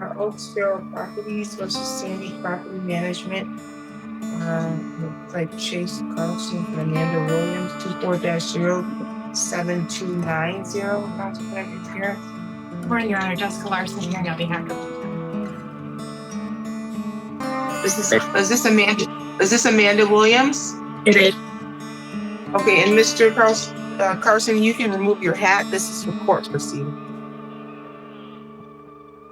Oakdale Properties versus Sandy Property Management. Looks like Chase Carlson and Amanda Williams, 24-07290. Council member here. Good morning, Your Honor. Jessica Larson here on behalf of. Is this Amanda Williams? It is. Okay, and Mr. Carson, you can remove your hat. This is for court proceeding.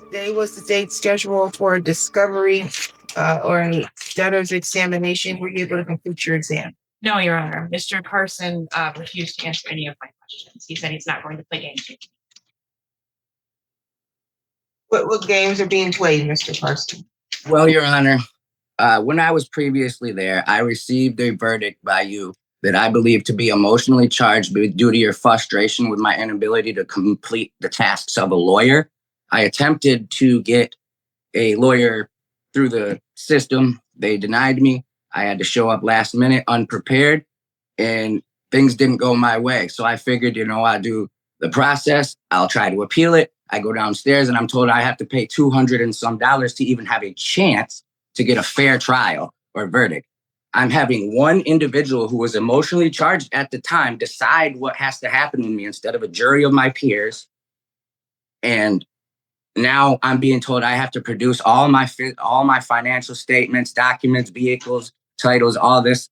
Today was the date scheduled for a discovery or a debtor's examination. Were you able to complete your exam? No, Your Honor. Mr. Carson refused to answer any of my questions. He said he's not going to play games. What games are being played, Mr. Carson? Well, Your Honor, when I was previously there, I received a verdict by you that I believe to be emotionally charged due to your frustration with my inability to complete the tasks of a lawyer. I attempted to get a lawyer through the system. They denied me. I had to show up last minute unprepared, and things didn't go my way. So I figured, I'll do the process. I'll try to appeal it. I go downstairs and I'm told I have to pay $200 and some to even have a chance to get a fair trial or verdict. I'm having one individual who was emotionally charged at the time decide what has to happen to me instead of a jury of my peers. And now I'm being told I have to produce all my financial statements, documents, vehicles, titles, all this.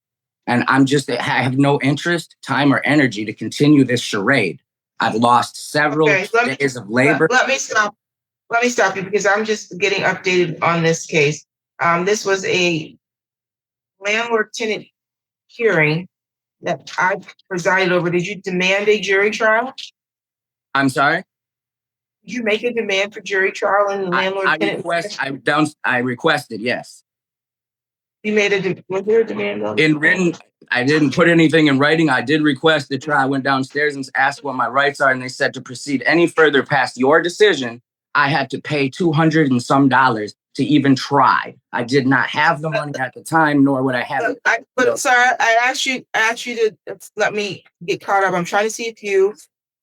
And I have no interest, time, or energy to continue this charade. I've lost several days of labor. Let me stop you because I'm just getting updated on this case. This was a landlord-tenant hearing that I presided over. Did you demand a jury trial? I'm sorry? Did you make a demand for jury trial in the landlord-tenant? I requested, yes. You made was there a demand? In written, I didn't put anything in writing. I did request the trial. I went downstairs and asked what my rights are, and they said to proceed any further past your decision, I had to pay $200 and some to even try. I did not have the money at the time, nor would I have it. Sir, I asked you to let me get caught up. I'm trying to see if you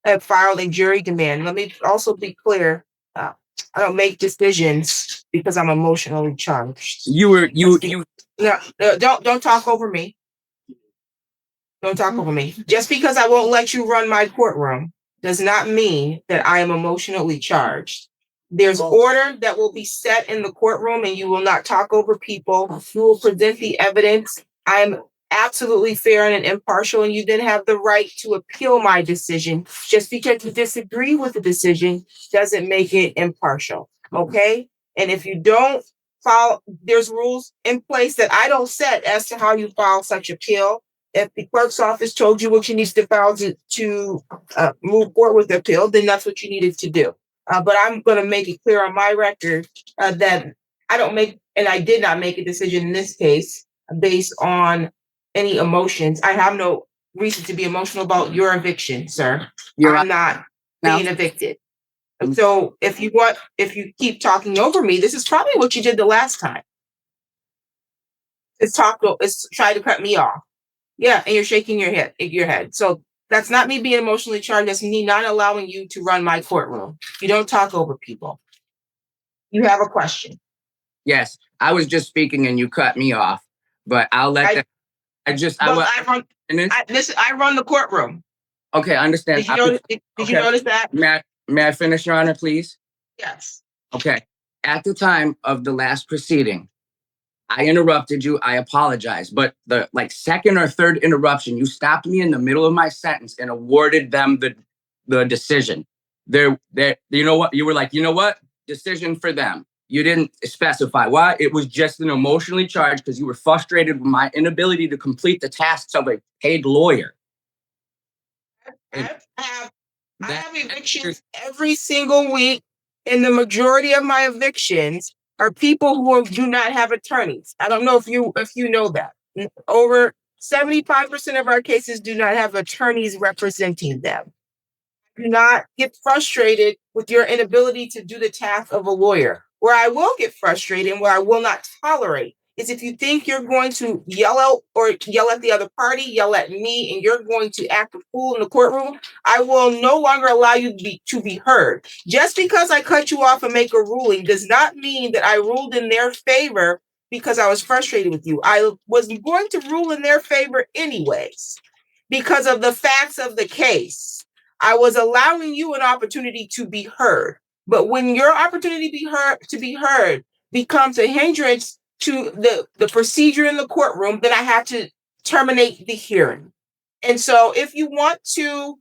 have filed a jury demand. Let me also be clear. I don't make decisions because I'm emotionally charged. No, don't talk over me. Don't talk over me. Just because I won't let you run my courtroom does not mean that I am emotionally charged. There's order that will be set in the courtroom, and you will not talk over people. You will present the evidence. I'm absolutely fair and impartial, and you then have the right to appeal my decision. Just because you disagree with the decision doesn't make it impartial. Okay? And if you don't follow, there's rules in place that I don't set as to how you file such appeal. If the clerk's office told you what you need to file to move forward with the appeal, then that's what you needed to do. But I'm going to make it clear on my record that I did not make a decision in this case based on any emotions. I have no reason to be emotional about your eviction, sir. I'm not being evicted. So if you keep talking over me, this is probably what you did the last time. It's try to cut me off. Yeah, and you're shaking your head. So that's not me being emotionally charged. That's me not allowing you to run my courtroom. You don't talk over people. You have a question. Yes, I was just speaking and you cut me off, but I'll let I run the courtroom. Okay, I understand. Did you notice that? May I finish, Your Honor, please? Yes. Okay. At the time of the last proceeding, I interrupted you. I apologize. But the second or third interruption, you stopped me in the middle of my sentence and awarded them the decision. You know what? You were like, you know what? Decision for them. You didn't specify why. It was just an emotionally charged because you were frustrated with my inability to complete the tasks of a paid lawyer. I have evictions every single week, and the majority of my evictions are people who do not have attorneys. I don't know if you know that. Over 75% of our cases do not have attorneys representing them. Do not get frustrated with your inability to do the task of a lawyer. Where I will get frustrated and where I will not tolerate is if you think you're going to yell out or yell at the other party, yell at me, and you're going to act a fool in the courtroom, I will no longer allow you to be heard. Just because I cut you off and make a ruling does not mean that I ruled in their favor because I was frustrated with you. I was going to rule in their favor anyways because of the facts of the case. I was allowing you an opportunity to be heard. But when your opportunity to be heard becomes a hindrance to the procedure in the courtroom, then I have to terminate the hearing. And so if you want to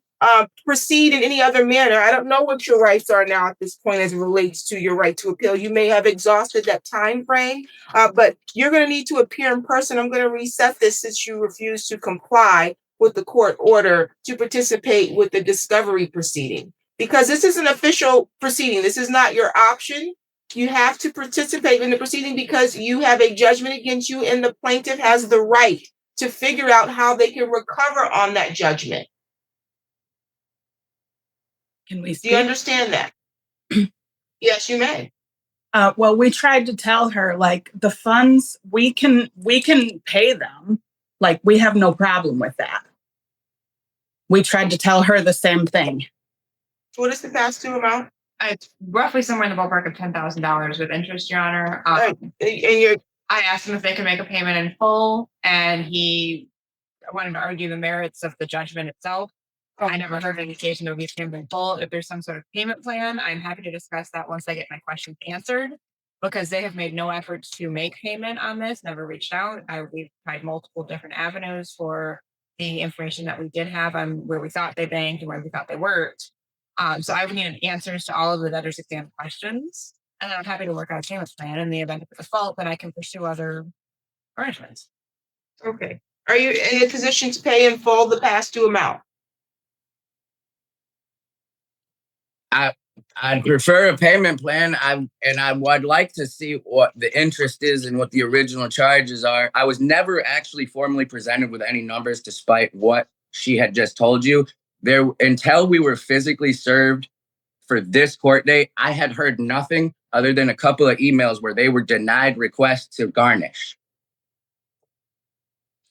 proceed in any other manner, I don't know what your rights are now at this point as it relates to your right to appeal. You may have exhausted that time frame, but you're going to need to appear in person. I'm going to reset this since you refuse to comply with the court order to participate with the discovery proceeding. Because this is an official proceeding. This is not your option. You have to participate in the proceeding because you have a judgment against you and the plaintiff has the right to figure out how they can recover on that judgment. Can we Do speak? you understand that? Yes, you may. Well, we tried to tell her, like, the funds, we can pay them. Like, we have no problem with that. We tried to tell her the same thing. What is the past due amount? It's roughly somewhere in the ballpark of $10,000 with interest, Your Honor. And you're I asked him if they could make a payment in full, and he wanted to argue the merits of the judgment itself. I never heard an indication there would be a payment in full. If there's some sort of payment plan, I'm happy to discuss that once I get my questions answered, because they have made no efforts to make payment on this, never reached out. We've tried multiple different avenues for the information that we did have on where we thought they banked and where we thought they worked. So I would need answers to all of the debtor's exam questions, and then I'm happy to work out a payment plan. In the event of default, then I can pursue other arrangements. okay. Are you in a position to pay in full the past due amount? I'd prefer a payment plan. I would like to see what the interest is and what the original charges are. I was never actually formally presented with any numbers, despite what she had just told you. There, until we were physically served for this court date, I had heard nothing other than a couple of emails where they were denied requests to garnish.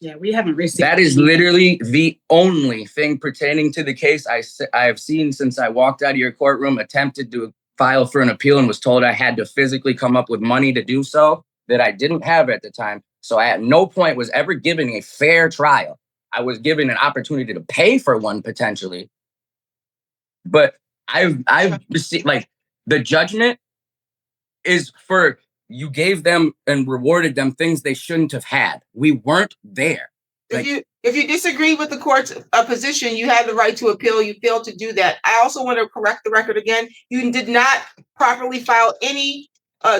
Yeah, we haven't received. That is literally the only thing pertaining to the case I have seen since I walked out of your courtroom, attempted to file for an appeal, and was told I had to physically come up with money to do so that I didn't have at the time. So I at no point was ever given a fair trial. I was given an opportunity to pay for one potentially. But I've received, like, the judgment is for, you gave them and rewarded them things they shouldn't have had. We weren't there. Like, If you disagree with the court's position, you have the right to appeal. You failed to do that. I also want to correct the record again. You did not properly file any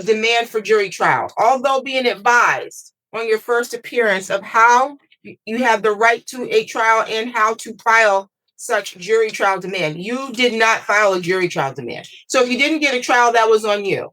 demand for jury trial, although being advised on your first appearance of how you have the right to a trial and how to file such jury trial demand. You did not file a jury trial demand. So if you didn't get a trial, that was on you.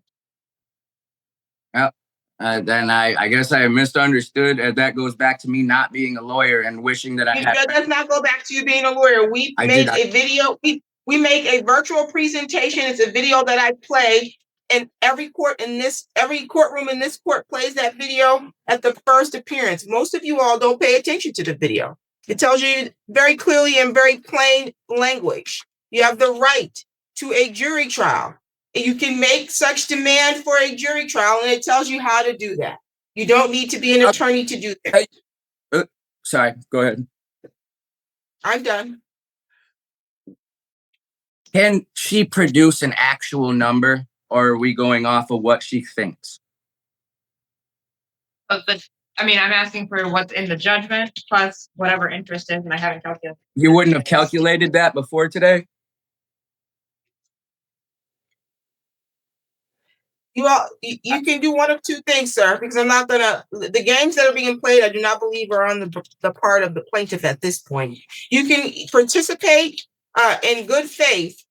then I guess I misunderstood. That goes back to me not being a lawyer and wishing that I had. That does not go back to you being a lawyer. We made a video. We make a virtual presentation. It's a video that I play, and every courtroom in this court plays that video at the first appearance. Most of you all don't pay attention to the video. It tells you very clearly in very plain language. You have the right to a jury trial. You can make such demand for a jury trial, and it tells you how to do that. You don't need to be an attorney to do that. Sorry, go ahead. I'm done. Can she produce an actual number, or are we going off of what she thinks? But I'm asking for what's in the judgment plus whatever interest is, and I haven't calculated. You wouldn't have calculated that before today? You can do one of two things, sir, because I'm not gonna. The games that are being played, I do not believe are on the part of the plaintiff at this point. You can participate in good faith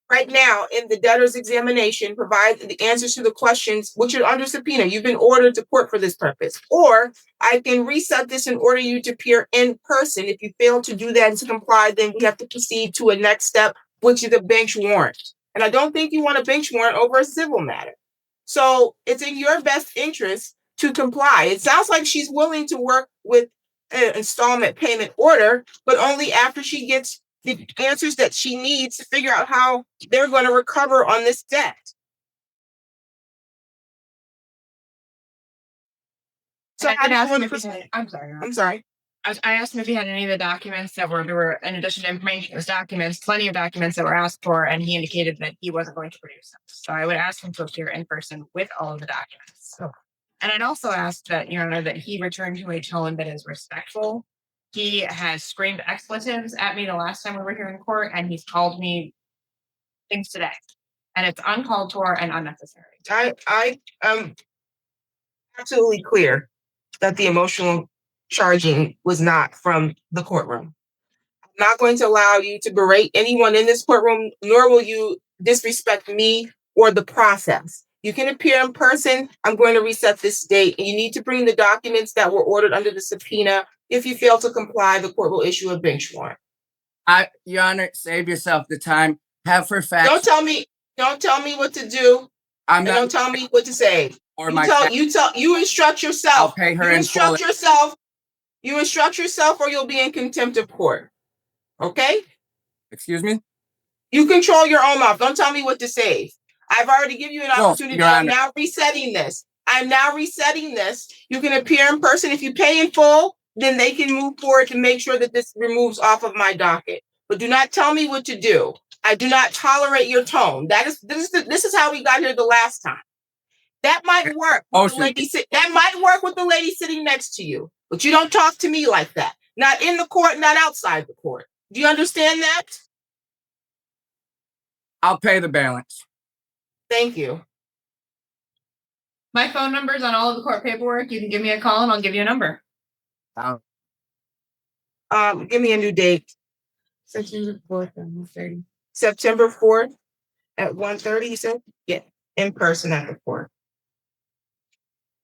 right now in the debtor's examination, provide the answers to the questions which are under subpoena. You've been ordered to court for this purpose, or I can reset this and order you to appear in person. If you fail to do that and to comply, then we have to proceed to a next step, which is a bench warrant. And I don't think you want a bench warrant over a civil matter. So it's in your best interest to comply. It sounds like she's willing to work with an installment payment order, but only after she gets the answers that she needs to figure out how they're going to recover on this debt. So And I how did do you ask him want if to he proceed? had, I'm sorry. Your Honor. I'm sorry. I asked him if he had any of the documents that were in addition to information, those documents, plenty of documents that were asked for, and he indicated that he wasn't going to produce them. So I would ask him to appear in person with all of the documents. And I'd also ask that, Your Honor, that he return to a tone that is respectful. He has screamed expletives at me the last time we were here in court, and he's called me things today. And it's uncalled for and unnecessary. I am absolutely clear that the emotional charging was not from the courtroom. I'm not going to allow you to berate anyone in this courtroom, nor will you disrespect me or the process. You can appear in person. I'm going to reset this date, and you need to bring the documents that were ordered under the subpoena. If you fail to comply, the court will issue a bench warrant. Your Honor, save yourself the time. Have for facts. Don't tell me what to do. I'm not. Don't tell me what to say. Or You instruct yourself. I'll pay her You in full. instruct yourself. You instruct yourself, or you'll be in contempt of court. Okay? Excuse me? You control your own mouth. Don't tell me what to say. I've already given you an opportunity. Your I'm Honor. now resetting this. You can appear in person. If you pay in full, then they can move forward to make sure that this removes off of my docket. But do not tell me what to do. I do not tolerate your tone. This is how we got here the last time. That might work. That might work with the lady sitting next to you. But you don't talk to me like that. Not in the court, not outside the court. Do you understand that? I'll pay the balance. Thank you. My phone number is on all of the court paperwork. You can give me a call and I'll give you a number. Give me a new date. September 4th at 1:30. September 4th at 1:30, you said? Yeah, in person at the court.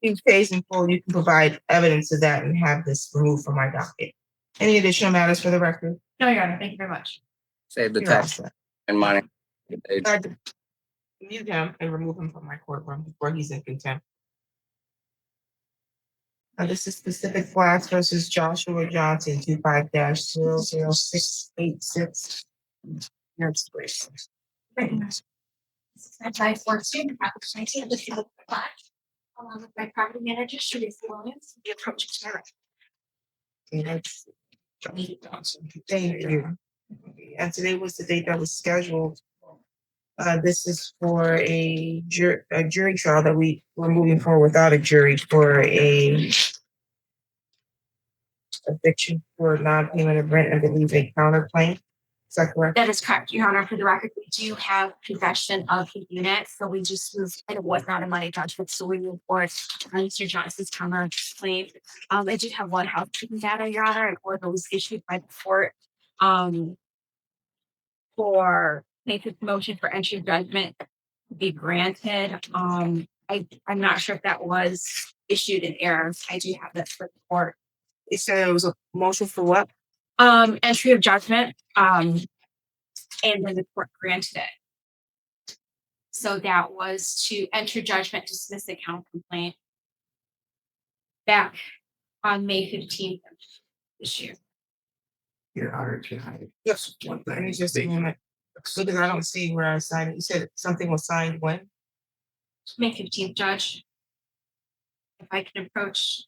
If you pays in full, you can provide evidence of that and have this removed from my docket. Any additional matters for the record? No, Your Honor. Thank you very much. Save the You're all tax set. and money. Mute him and remove him from my courtroom before he's in contempt. This is Pacific Flats versus Joshua Johnson, 25-00686. Next, please. Along with my property manager, Sharice Williams, the approach is Thank you. And today was the date that was scheduled. This is for a jury trial that we were moving forward without a jury for a eviction for non-payment of rent, I believe a counterclaim. Is that correct? That is correct, Your Honor. For the record, we do have possession of the unit, so we just moved, and it was not a money judgment, so we moved forward on Mr. Johnson's counterclaim. I do have one housekeeping data, Your Honor, an order was issued by the court for plaintiff's motion for entry of judgment to be granted. I'm not sure if that was issued in error. I do have that for the court. It said it was a motion for what? Entry of judgment, and then the court granted it. So that was to enter judgment, dismiss the count complaint back on May 15th of this year. Your Honor, can I? Yes. One Let me thing. just a moment. Because I don't see where I signed it. You said something was signed when? May 15th, Judge. If I can approach.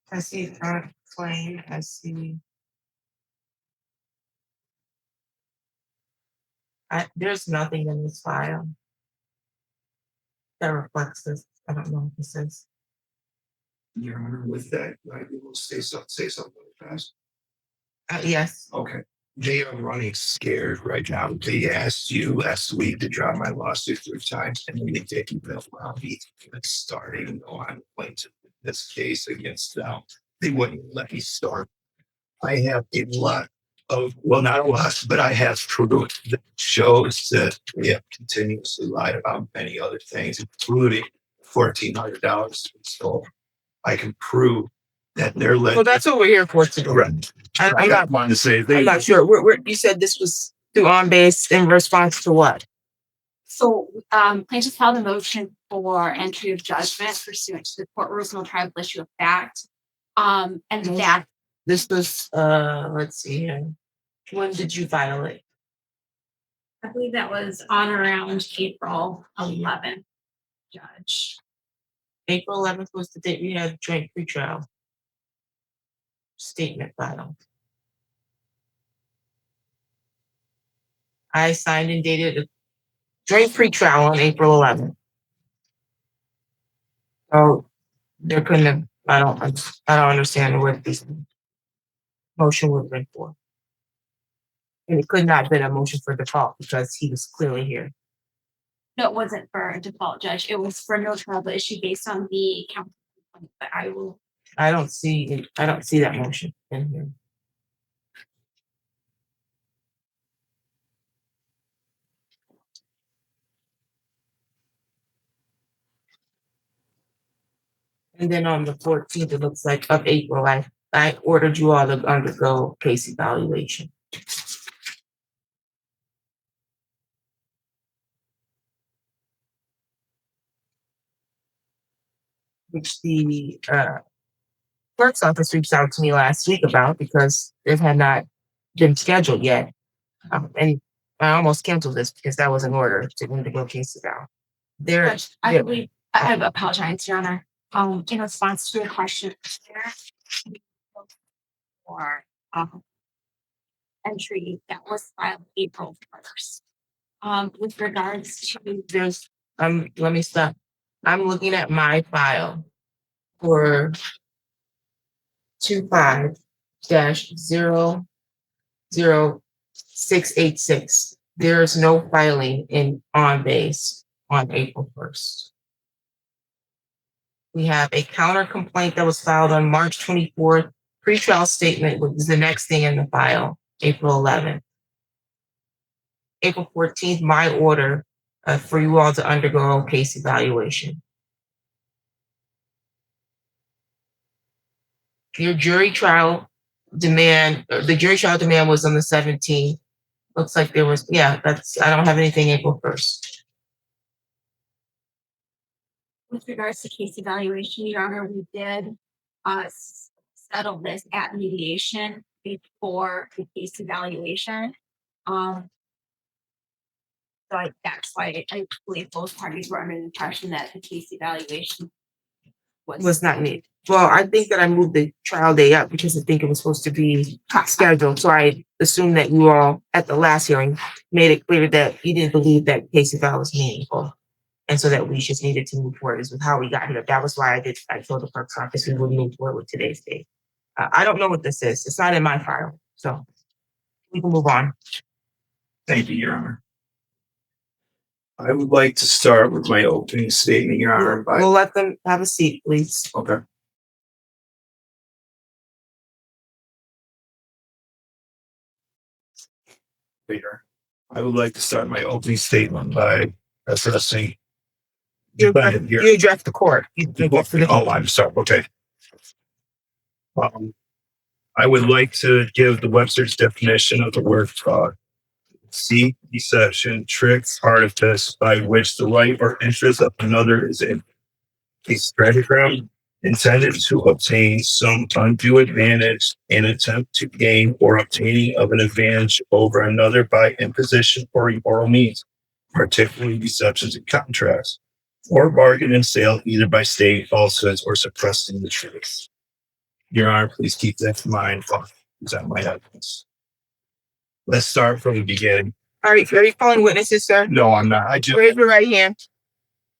I see counterclaim. I see. There's nothing in this file that reflects this. I don't know what this is. Your Honor, with that, I will say something fast. Yes. Okay. They are running scared right now. They asked you last week to drop my lawsuit 3 times, and they take you around me starting on plaintiff this case against them. They wouldn't let me start. I have a lot of, well, not a lot, but I have proof that shows that we have continuously lied about many other things, including $1,400 stolen. I can prove that they're letting. Well, that's what we're here for today. Correct. I'm not wanting to say I'm not sure. You said this was through on base in response to what? So plaintiff filed a motion for entry of judgment pursuant to the court rules and tribal issue of fact. And Mhm. that This was, let's see here. When did you file it? I believe that was on or around April 11th, Judge. April 11th was the date we had joint pretrial statement filed. I signed and dated a joint pretrial on April 11th. So there couldn't have, I don't understand what this motion would have been for. And it could not have been a motion for default because he was clearly here. No, it wasn't for a default, Judge. It was for no tribal issue based on the count. But I will. I don't see that motion in here. And then on the 14th, it looks like of April, I ordered you all to undergo case evaluation. Which the clerk's office reached out to me last week about because it had not been scheduled yet. And I almost canceled this because that was an order to undergo case eval. Judge, I believe I apologize, Your Honor. In response to your question there, or entry that was filed April 1st. With regards to There's let me stop. I'm looking at my file for 25-00686. There's no filing on base on April 1st. We have a counter complaint that was filed on March 24th. Pretrial statement was the next thing in the file, April 11th. April 14th, my order for you all to undergo case evaluation. Your jury trial demand, the jury trial demand was on the 17th. Looks like there was, I don't have anything April 1st. with regards to case evaluation, Your Honor, we did settle this at mediation before the case evaluation. So that's why I believe both parties were under the impression that the case evaluation Was not needed. Well, I think that I moved the trial day up because I think it was supposed to be scheduled. So I assume that you all at the last hearing made it clear that you didn't believe that case eval was meaningful. And so that we just needed to move forward is with how we got here. That was why I told the clerk's office we would move forward with today's date. I don't know what this is. It's not in my file. So we can move on. Thank you, Your Honor. I would like to start with my opening statement, Your Honor. We'll let them have a seat, please. Okay. Later. I would like to start my opening statement by addressing. You address the court. Oh, I'm sorry. Okay. I would like to give the Webster's definition of the word fraud. Deceit, deception, trick, artifice by which the right or interest of another is in a stratagem intended to obtain some undue advantage and attempt to gain or obtaining of an advantage over another by imposition or immoral means, particularly deceptions and contracts, or bargain and sale either by stating falsehoods or suppressing the truth. Your Honor, please keep that in mind. That might happen. Let's start from the beginning. Are you calling witnesses, sir? No, I'm not. I just Raise your right hand.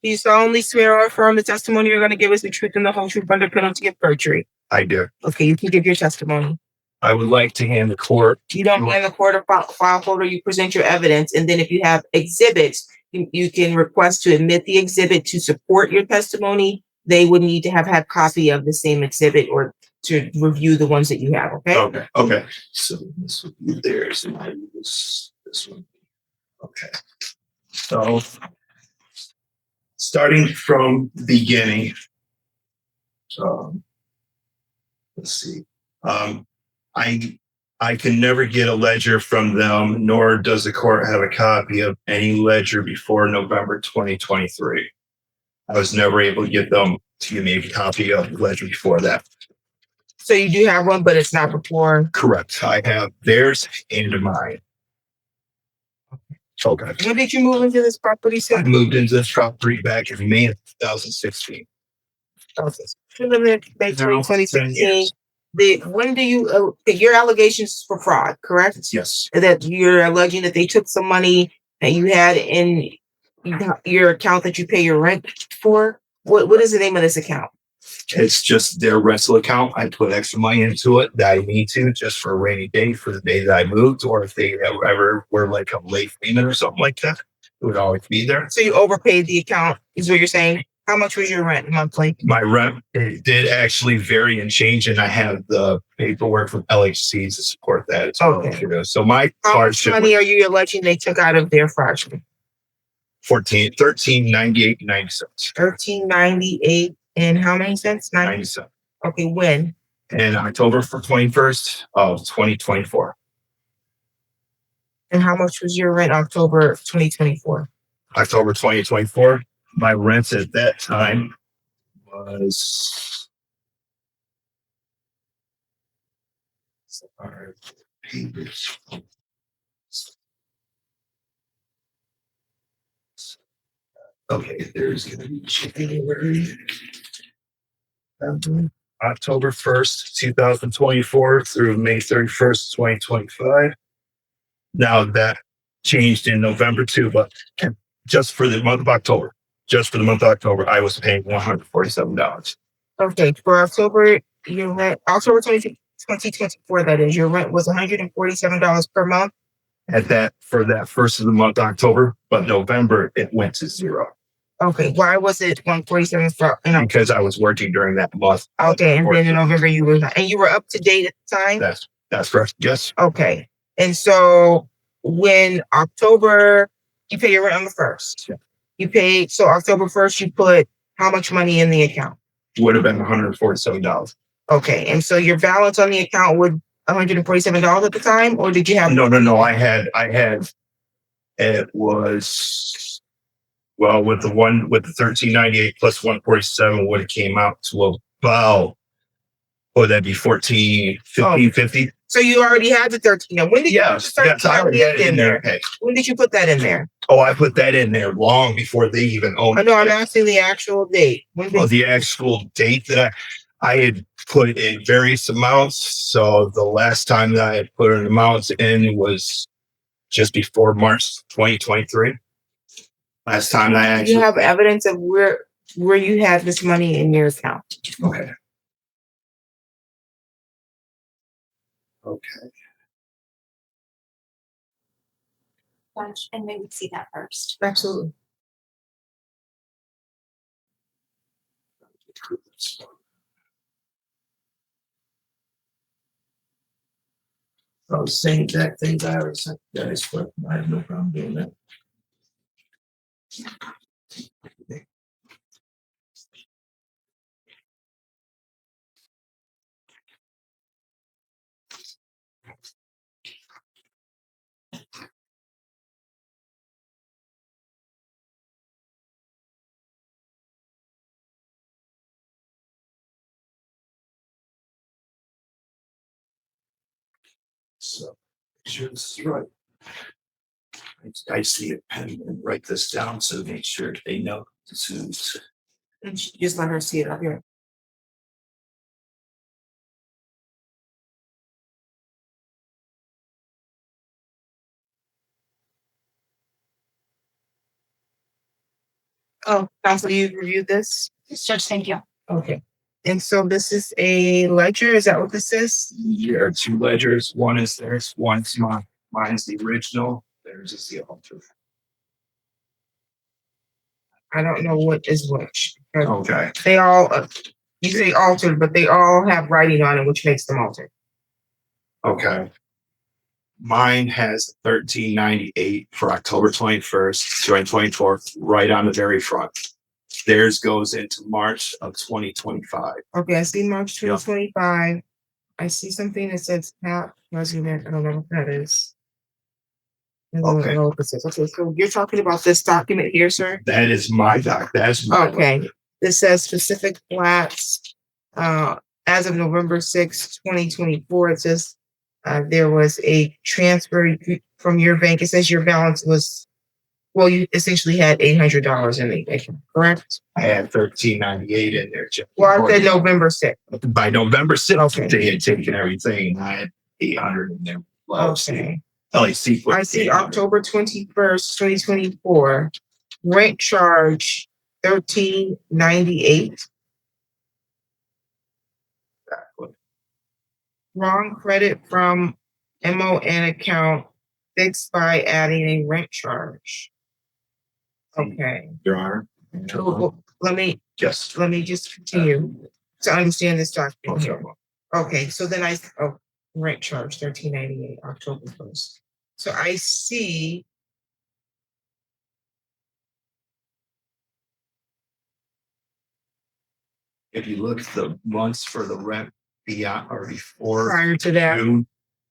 Do you solemnly swear or affirm the testimony you're going to give us the truth and the whole truth under penalty of perjury? I do. Okay, you can give your testimony. I would like to hand the court. You don't hand the court a file folder, you present your evidence, and then if you have exhibits, you can request to admit the exhibit to support your testimony. They would need to have had copy of the same exhibit or to review the ones that you have, okay? Okay. So this would be theirs and I use this one. Okay. So starting from the beginning, let's see. I can never get a ledger from them, nor does the court have a copy of any ledger before November 2023. I was never able to get them to give me a copy of the ledger before that. So you do have one, but it's not before. Correct. I have theirs and mine. Okay. When did you move into this property, I sir? moved into this property back in May of 2016. You lived in May 2016. When do you, your allegations for fraud, correct? Yes. That you're alleging that they took some money that you had in your account that you pay your rent for? What is the name of this account? It's just their rental account. I put extra money into it that I need to just for a rainy day for the day that I moved, or if they ever were like a late payment or something like that, it would always be there. So you overpaid the account, is what you're saying? How much was your rent monthly? My rent, it did actually vary and change, and I have the paperwork from LHC to support that as well. Okay. So my How much hardship money are you alleging they took out of their fraction? $13.98 and 90 cents. $13.98 and how many cents? 90 cents. Okay, when? And October 21st of 2024. And how much was your rent October 2024? October 2024. My rent at that time was okay, there's gonna be January. October 1st, 2024 through May 31st, 2025. Now that changed in November too, but just for the month of October, I was paying $147. Okay, for October, your rent, October 2024, that is, your rent was $147 per month. At that, for that first of the month, October, but November, it went to zero. Okay, why was it 147 for, Because I was working during that month. Okay, and then in November you were not, and you were up to date at the time? That's correct. Yes. Okay. And so when October, you pay your rent on the 1st. Yeah. You paid, so October 1st, you put how much money in the account? Would have been $147. Okay. And so your balance on the account would $147 at the time, or did you have? No. I had, it was, well, with the $13.98 plus 147 would have came out to about, would that be 15.50? So you already had the 13. Now, when did you start yes, I already had it in there. Okay. When did you put that in there? Oh, I put that in there long before they even owned it. No, I'm asking the actual date. The actual date that I had put in various amounts. So the last time that I had put an amount in was just before March 2023. Last time that I actually. You have evidence of where you had this money in your account. Okay. Okay. And maybe see that first. Absolutely. Oh, same exact thing that I already sent you guys, but I have no problem doing that. So, make sure this is right. I see a pen and write this down so make sure they know this is. And just let her see it up here. Oh, counsel, you reviewed this? Judge, thank you. Okay. And so this is a ledger. Is that what this is? There are two ledgers. One is theirs, one's mine. Mine's the original. Theirs is the alter. I don't know what is which. Okay. They all, you say altered, but they all have writing on it, which makes them altered. Okay. Mine has $13.98 for October 21st, 2024, right on the very front. Theirs goes into March of 2025. Okay, I see March 2025. I see something that says tap resident. I don't know what that is. Okay. Okay, so you're talking about this document here, sir? That is my doc. That's my Okay. This says specific flats, as of November 6th, 2024, it says, there was a transfer from your bank. It says your balance was, well, you essentially had $800 in it, correct? I had 1398 in there. Jeff. Well, I said November 6th. By November 6th, Okay. they had taken everything, and I had 800 in there. Okay. LAC put I see 800. October 21st, 2024, rent charge $13.98. Wrong credit from MON account fixed by adding a rent charge. Okay. Your Honor. Well, let me Yes. just continue to understand this document Okay. here. Okay, so then rent charge $13.98, October 1st. So I see If you look at the months for the rent beyond or before prior to that, June,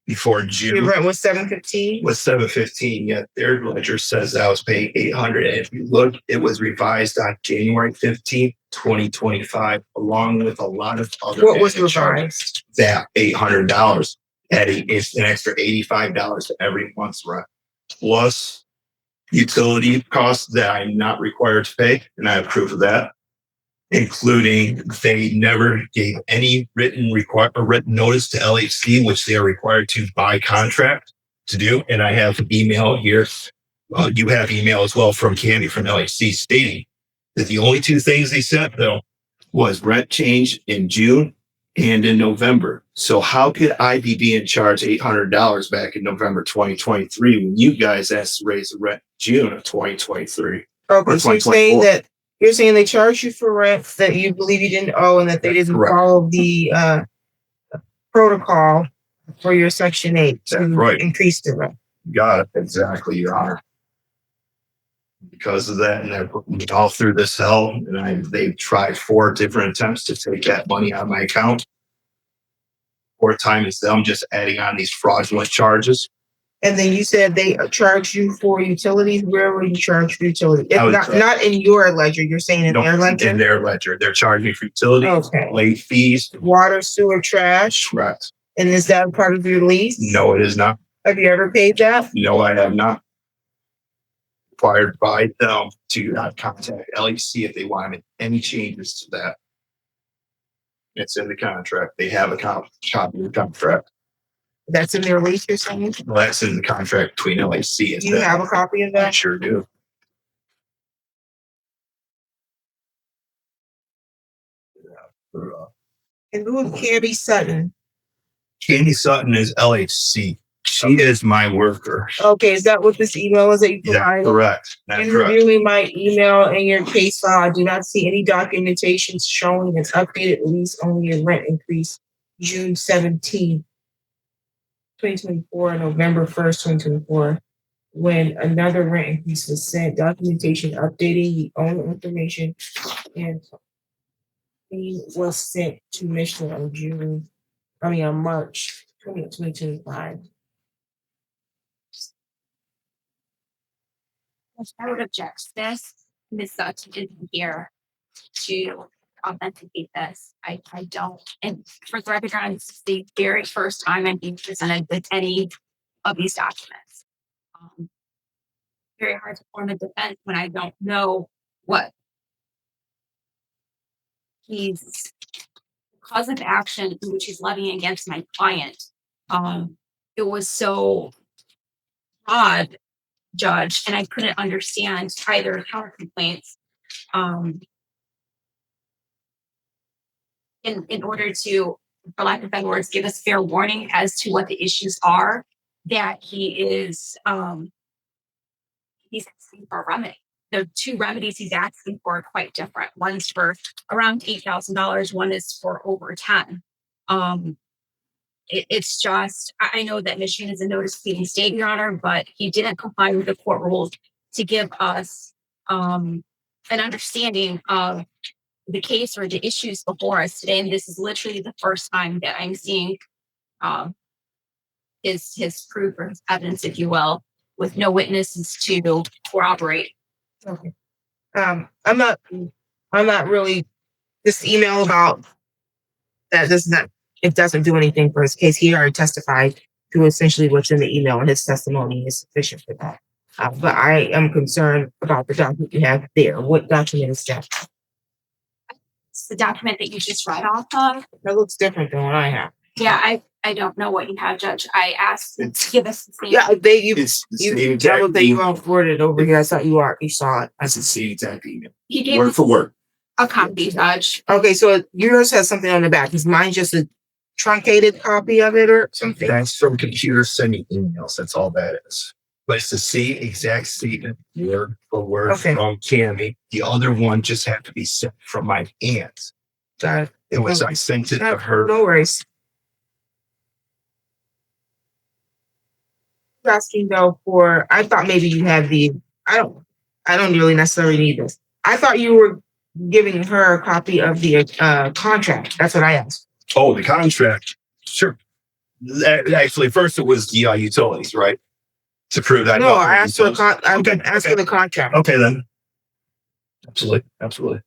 before your June rent was $715. was 715, yet their ledger says I was paying 800. And if you look, it was revised on January 15th, 2025, along with a lot of other What was added charges. revised? That $800, adding it's an extra $85 to every month's rent, plus utility costs that I'm not required to pay, and I have proof of that, including they never gave any written notice to LHC, which they are required to by contract to do. And I have email here. You have email as well from Candy from LHC stating that the only two things they sent though was rent change in June and in November. So how could I be being charged $800 back in November 2023 when you guys asked to raise the rent in June of 2023? Okay, so you're saying they charged you for rent that you believe you didn't owe and that they That's didn't correct. follow the protocol for your Section 8 to That's right. increase the rent. Got it. Exactly, Your Honor. Because of that, and they're putting me all through this hell, and they've tried 4 different attempts to take that money out of my account. 4th time is them just adding on these fraudulent charges. And then you said they charged you for utilities. Where were you charged for utilities? It's not in your ledger. You're saying in their ledger? In their ledger. They're charging me for utilities, late fees. Water, sewer, trash. Correct. And is that part of your lease? No, it is not. Have you ever paid that? No, I have not. Required by them to not contact LHC if they wanted any changes to that. It's in the contract. They have a copy of the contract. That's in their lease, you're saying? Well, that's in the contract between LHC and You have a copy of I that? sure do. And who is Candy Sutton? Candy Sutton is LHC. She is my worker. Okay, is that what this email is that you provided? Correct. That's In correct. reviewing my email and your case file, I do not see any documentation showing an updated lease only a rent increase June 17th, 2024, November 1st, 2024, when another rent increase was sent, documentation updating the owner information and was sent to Michigan on March 20th, 2025. I would object to this. Ms. Sutton isn't here to authenticate this. I don't. And for the record, this is the very first time I'm being presented with any of these documents. Very hard to form a defense when I don't know what he's cause of action in which he's levying against my client. It was so odd, Judge, and I couldn't understand either counter complaints. In order to, for lack of better words, give us fair warning as to what the issues are that he is he's asking for a remedy. The 2 remedies he's asking for are quite different. One's for around $8,000. One is for over 10. It's just, I know that Michigan is a notice pleading state, Your Honor, but he didn't comply with the court rules to give us an understanding of the case or the issues before us today. And this is literally the first time that I'm seeing his proof or his evidence, if you will, with no witnesses to corroborate. Okay. I'm not really, this email about that it doesn't do anything for his case. He already testified to essentially what's in the email, and his testimony is sufficient for that. But I am concerned about the document you have there. What document is that? It's the document that you just read off of. That looks different than what I have. Yeah, I don't know what you have, Judge. I asked to give us the same. Yeah, It's the same exact that you email. all forwarded over here. I thought you saw it. That's the same exact email. He gave Word us for word. a copy, Judge. Okay, so yours has something on the back. Is mine just a truncated copy of it or something? That's from computer sending emails. That's all that is. But it's the same exact statement, word for word Okay. from Cammy. The other one just had to be sent from my aunt. Got it. It was I sent it to her. No worries. Asking though for, I thought maybe you had I don't really necessarily need this. I thought you were giving her a copy of the contract. That's what I asked. Oh, the contract. Sure. Actually, first it was the utilities, right? To prove that. No, I asked for I'm Okay, asking the contract. Okay, then. Absolutely. Absolutely.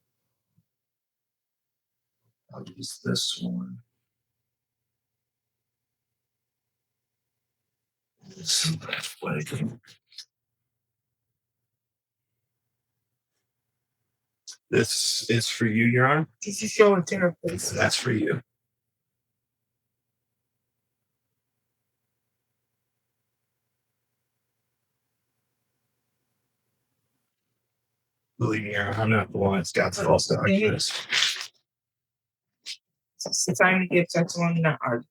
I'll use this one. This is for you, Your Honor. Did you show it to her, please? That's for you. Believe me, I'm not the one that's got the false documents. It's time to give sex one, not argue.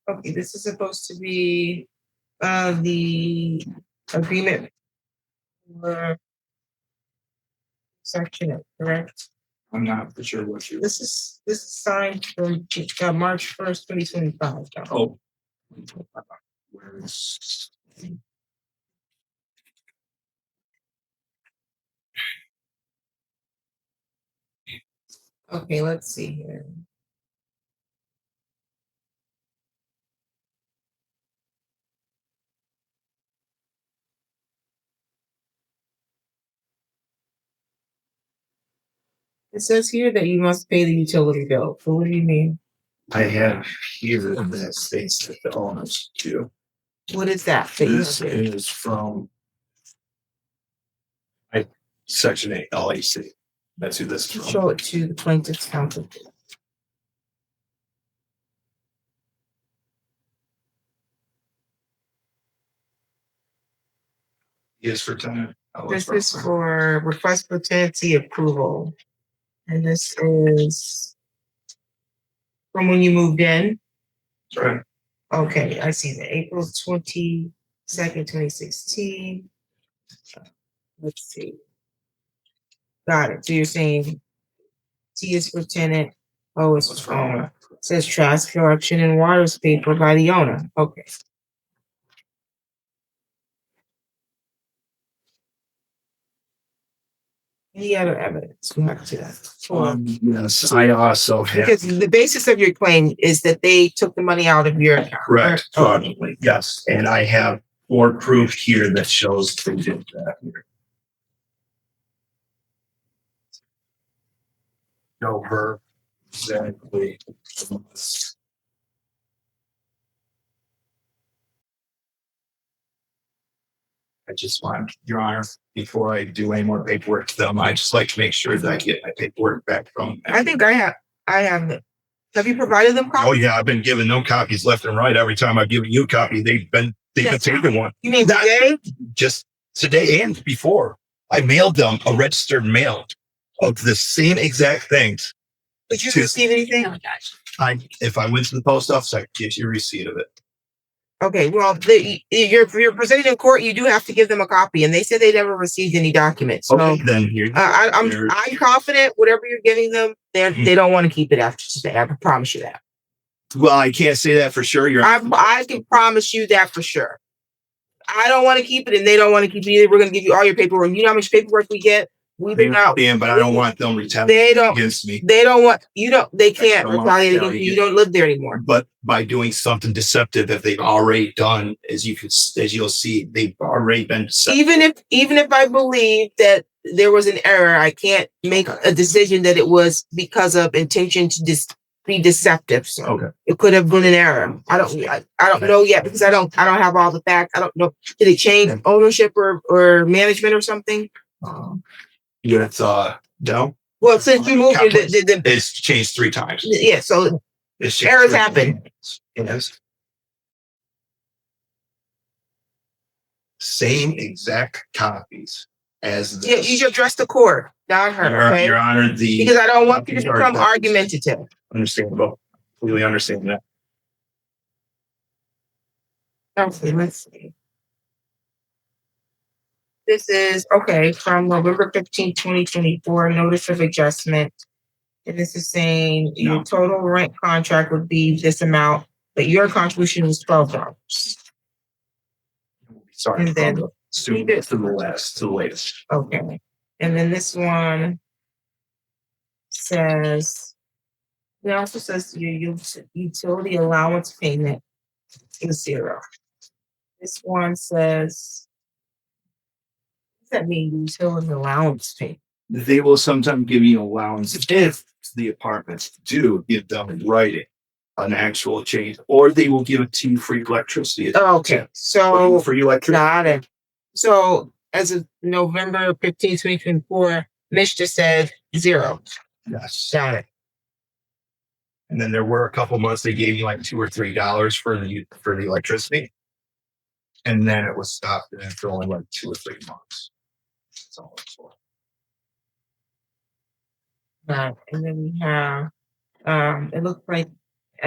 Okay, this is supposed to be the agreement for section eight, correct? I'm not for sure what you. This is signed from March 1st, 2025. Oh. Where is? Okay, let's see here. It says here that you must pay the utility bill. So what do you mean? I have here that states that the owners do. What is that? This is from Section 8 LAC. That's who this is from. Show it to the plaintiff's counsel. Yes, for tenant. This is for request for tenancy approval. And this is from when you moved in. Right. Okay, I see that. April 22nd, 2016. Let's see. Got it. So you're saying T is for tenant, O is for owner. It says trash collection and water is paid for by the owner. Okay. Any other evidence? Go back to that. Yes, I also have. Because the basis of your claim is that they took the money out of your account. Correct. Oh, Fraudulently, yes. And I have more proof here that shows they did that here. Show her exactly. I just want, Your Honor, before I do any more paperwork to them, I just like to make sure that I get my paperwork back from them. I think I have it. Have you provided them copies? Oh yeah, I've been giving them copies left and right. Every time I've given you a copy, they've been taking one. You mean Not- today? Just today and before. I mailed them a registered mail of the same exact things. Did you to- receive anything? No, Judge. If I went to the post office, I could get you a receipt of it. Okay, well, you're presented in court. You do have to give them a copy, and they said they never received any documents. So Okay, then here. I'm confident whatever you're giving them, they don't want to keep it after today. I can promise you that. Well, I can't say that for sure. I can promise you that for sure. I don't want to keep it, and they don't want to keep it either. We're going to give you all your paperwork. You know how much paperwork we get We They do not. understand, but I don't want them They retaliating don't. against me. They don't want you. Don't. They can't don't want retaliate to against you. You don't live there anymore. But by doing something deceptive that they've already done, as you'll see, they've already been deceptive. Even if I believe that there was an error, I can't make a decision that it was because of intention to be deceptive. So Okay. it could have been an error. I don't know yet because I don't have all the facts. I don't know. Did it change ownership or management or something? It's no. Well, since you moved, it's changed 3 times. Yeah, so errors happen. Yes. Same exact copies as this. Yeah, you should address the court, not her. Okay? Your Honor, because I don't want you to become argumentative. Understandable. Completely understand that. Okay, let's see. This is from November 15, 2024, notice of adjustment. And this is saying your total rent contract would be this amount, but your contribution was $12. Sorry, And then to the latest. Okay. And then this one says, it also says your utility allowance payment is 0. This one says, what does that mean, utility allowance payment? They will sometimes give you allowance if the apartments do give them in writing an actual change, or they will give it to you free electricity. Okay, so free electricity. Got it. So as of November 15, 2024, Mitch just said 0. Yes. Got it. And then there were a couple months they gave you like $2 or $3 for the electricity, and then it was stopped for only like 2 or 3 months. That's all it's for. And then we have, it looks like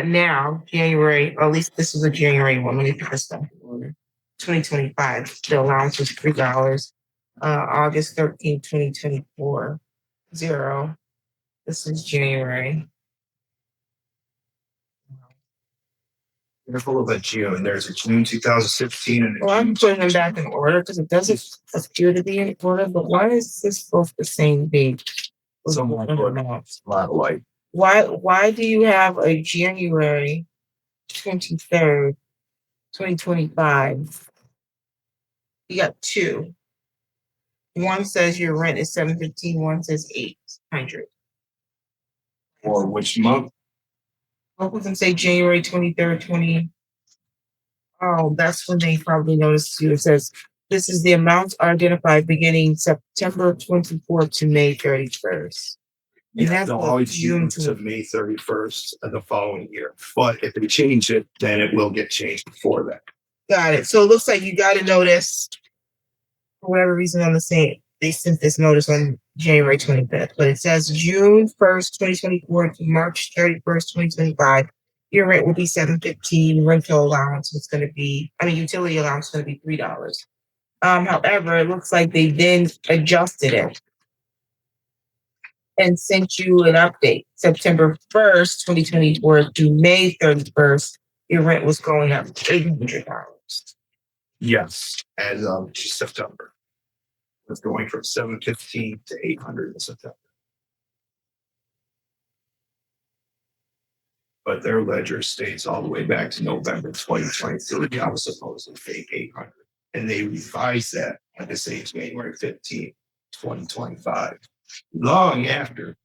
now January, or at least this is a January one. Let me put this stuff in order. 2025, the allowance was $3. August 13, 2024, 0. This is January. Careful of a June. There's a June 2016 and Well, I'm putting them back in order because it doesn't appear to be in order. But why is this both the same date? Somewhat amounts. A lot of light. Why do you have a January 23rd, 2025? You got 2. One says your rent is $715. One says $800. Or which month? Both of them say January 23rd, 20. Oh, that's when they probably noticed you. It says this is the amounts are identified beginning September 24th to May 31st. And that's they'll always June to May 31st of the following year. But if they change it, then it will get changed before that. Got it. So it looks like you got a notice for whatever reason on the same. They sent this notice on January 25th, but it says June 1st, 2024 to March 31st, 2025. Your rent will be $715. Rental allowance was going to be, utility allowance is going to be $3. However, it looks like they then adjusted it and sent you an update. September 1st, 2024 to May 31st, your rent was going up $800. Yes, as of September. It's going from $715 to $800 in September. But their ledger states all the way back to November 2023. I was supposed to pay $800, and they revised that at the same January 15, 2025. Long after.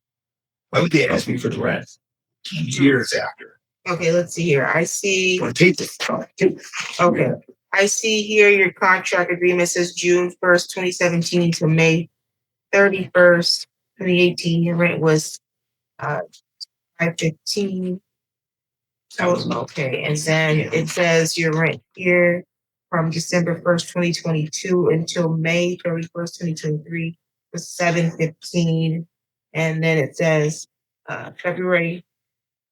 Why would they ask me for the rent? Years after. Okay, let's see here. I see. Take this. Okay. I see here your contract agreement says June 1st, 2017 to May 31st, 2018. Your rent was $515. Okay, and then it says your rent here from December 1st, 2022 until May 31st, 2023 was $715. And then it says February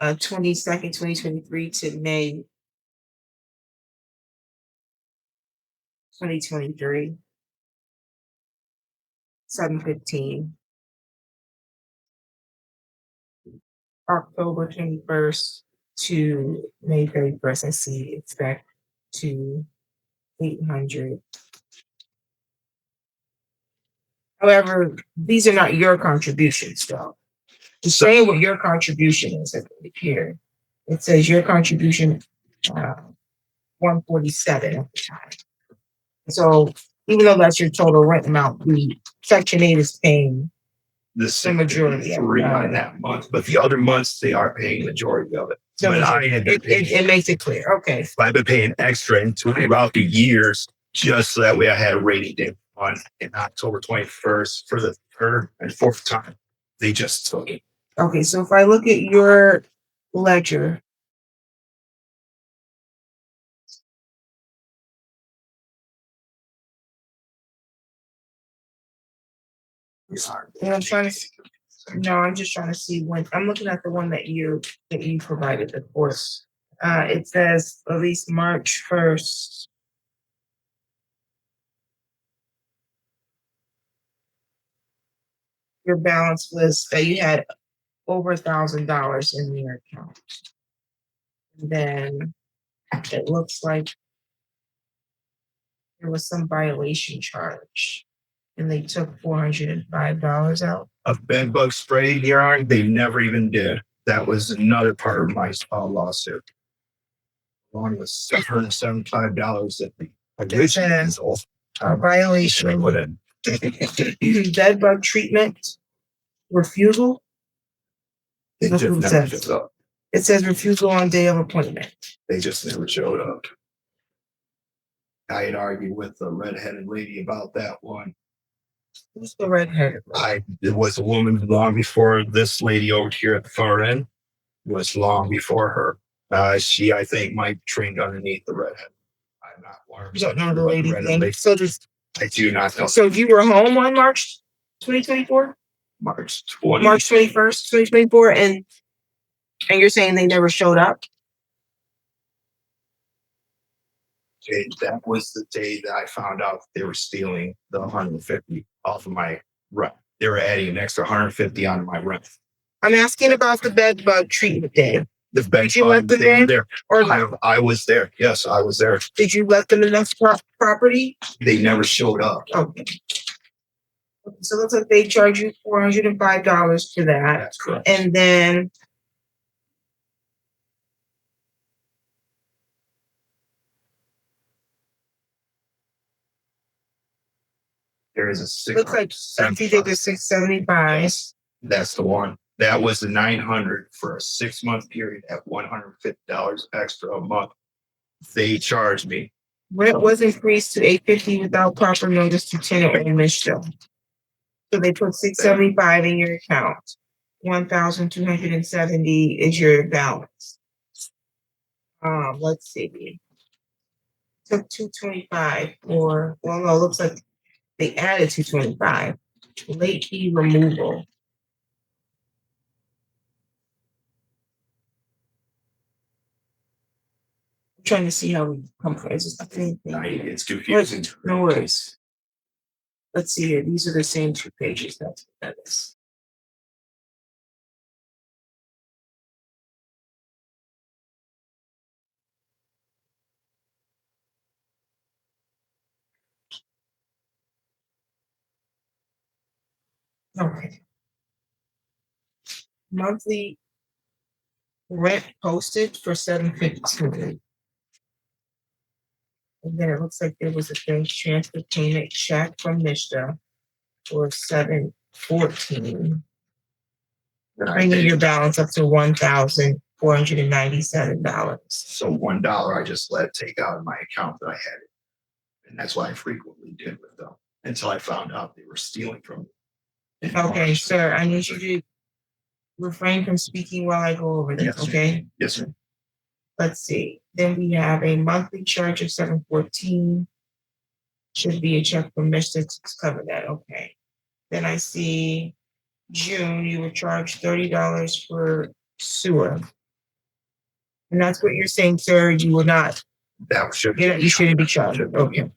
22nd, 2023 to May 2023, $715. October 21st to May 31st, I see it's back to $800. However, these are not your contributions, though. To say what your contribution is here, it says your contribution 147 at the time. So even though that's your total rent amount, the Section 8 is paying The majority of it. three on that month, but the other months they are paying majority of it. But I had been paying, it makes it clear. Okay. I've been paying extra into throughout the years just so that way I had a rainy day on in October 21st for the third and fourth time. They just took it. Okay, so if I look at your ledger, and I'm trying to. No, I'm just trying to see when. I'm looking at the one that you provided the course. It says at least March 1st. Your balance was that you had over $1,000 in your account. And then it looks like there was some violation charge, and they took $405 out. A bed bug spray yarn, they never even did. That was another part of my lawsuit. One was $775 that the says, violation. put in. Bed bug treatment refusal. They That's just what it never says. showed up. It says refusal on day of appointment. They just never showed up. I had argued with the redheaded lady about that one. Who's the redhead? It was a woman long before this lady over here at the far end. It was long before her. She, I think, might trained underneath the redhead. I'm not warm. You don't know the lady's name. So just I do not know. so you were home on March 2024? March March 21st, 2024, and you're saying they never showed up? That was the day that I found out they were stealing the 150 off of my rent. They were adding an extra 150 onto my rent. I'm asking about the bed bug treatment day. The bed Did you let them in? there. Or no? I was there. Yes, I was there. Did you let them in the property? They never showed up. Okay. So it looks like they charge you $405 for that. That's correct. And then There is a six. looks like I see they did 675. That's the one. That was the 900 for a 6-month period at $150 extra a month. They charged me. Rent was increased to $850 without proper notice to tenant or administrator. So they put $675 in your account. $1,270 is your balance. Let's see. Took $225 for, well, no, it looks like they added $225. Late fee removal. I'm trying to see how we come from. It's just anything. It's confusing. No worries. Let's see here. These are the same 2 pages. That's what that is. Okay. Monthly rent posted for $715. And then it looks like there was a bank transfer payment check from Mishta for $714. Bringing your balance up to $1,497. So $1 I just let take out of my account that I had it. And that's why I frequently did with them until I found out they were stealing from me. Okay, sir, I need you to refrain from speaking while I go over this, Yes, sir. okay? Yes, sir. Let's see. Then we have a monthly charge of $714. Should be a check from Mr. to cover that. Okay. Then I see June, you were charged $30 for sewer. And that's what you're saying, sir. You will not. That should You shouldn't be charged. Okay.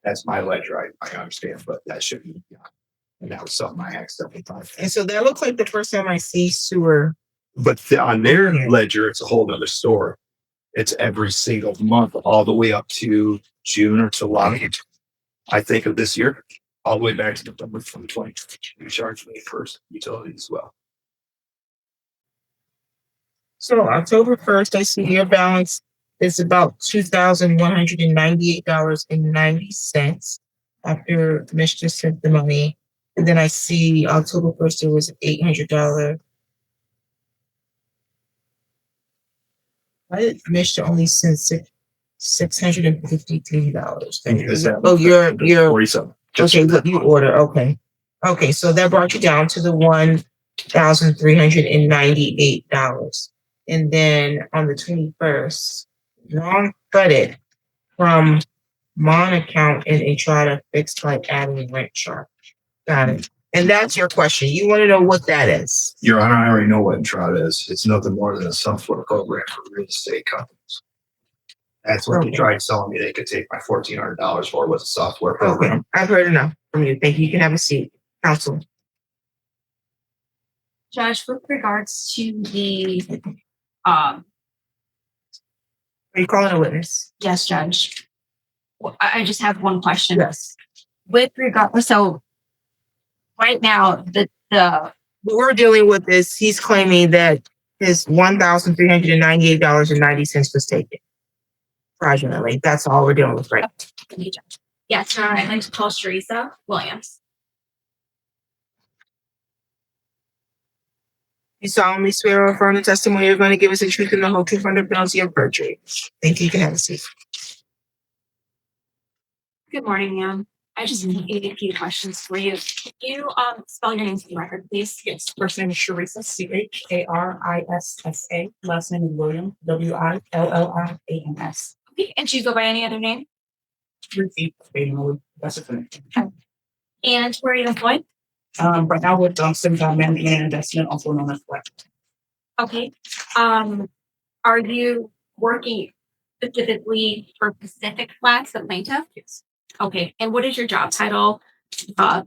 That's my ledger. I understand, but that should be. And that was something I accidentally thought. And so that looks like the first time I see sewer. But on their ledger, it's a whole nother story. It's every single month, all the way up to June or July, I think, of this year. all the way back to November 2020. You charged me for utilities as well. So October 1st, I see your balance is about $2,198.90 after Mr. sent the money. And then I see October 1st, there was an $800. Why did Mr. only send $653? Oh, you're 47. okay. Look, you order. Okay. Okay. So that brought you down to the $1,398. And then on the 21st, wrong credit from Mon account and they try to fix by adding rent charge. Got it. And that's your question. You want to know what that is? Your Honor, I already know what Entrada is. It's nothing more than a software program for real estate companies. That's what they tried selling me. They could take my $1,400 for was a software program. Okay. I've heard enough from you. Thank you. You can have a seat. Counsel. Judge, with regards to the, Are you calling a witness? yes, Judge. Well, I just have one question. Yes. With regard, so right now, the What we're dealing with is he's claiming that his $1,398.90 was taken fraudulently. That's all we're dealing with, right? yes, Your Honor, I'd like to call Teresa Williams. You solemnly swear or affirm the testimony you're going to give us the truth and the whole truth under penalty of perjury. Thank you. You can have a seat. Good morning, ma'am. I just need a few questions for you. Can you spell your name for the record, please? Yes, first name is Charissa, Charissa. Last name is William, Williams. Okay, and do you go by any other name? That's it for me. And where are you employed? Right now with Simmons Management and Investment, also known as Flex. Okay. Are you working specifically for Pacific Flats, the plaintiff? Yes. Okay. And what is your job title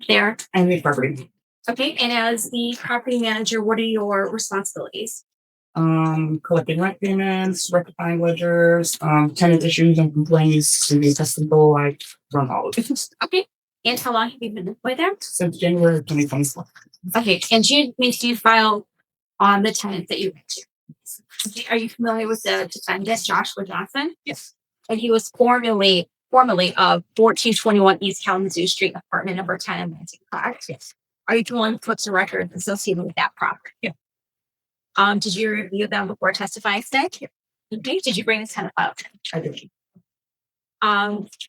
there? And the property. Okay. And as the property manager, what are your responsibilities? Collecting rent payments, rectifying ledgers, tenant issues and complaints to be testable. I run all of it. Okay. And how long have you been employed there? Since January 2024. Okay. And do you file on the tenants that you went to? Okay. Are you familiar with the defendant, Joshua Johnson? Yes. And he was formerly of 1421 East Kalamazoo Street, apartment number 10 in Lansing, correct? Yes. Are you the one who puts the record associated with that property? Yeah. Did you review them before testifying today? Yeah. Okay. Did you bring this tenant file? I did.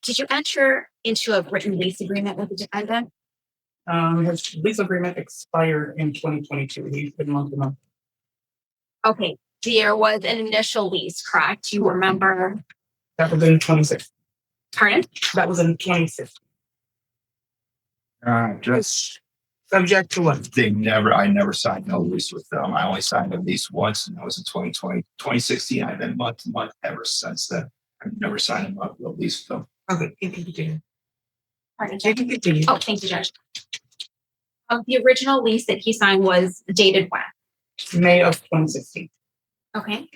Did you enter into a written lease agreement with the defendant? His lease agreement expired in 2022. He's been month to month. Okay. There was an initial lease, correct? You remember? That was in 26. Pardon? That was in 26. Just Subject to what? I never signed no lease with them. I only signed a lease once, and that was in 2020, 2016. I've been month to month ever since then. I've never signed a lease with them. Okay. You can continue. Pardon, You Judge? can continue. Oh, thank you, Judge. The original lease that he signed was dated when? May of 2016. Okay.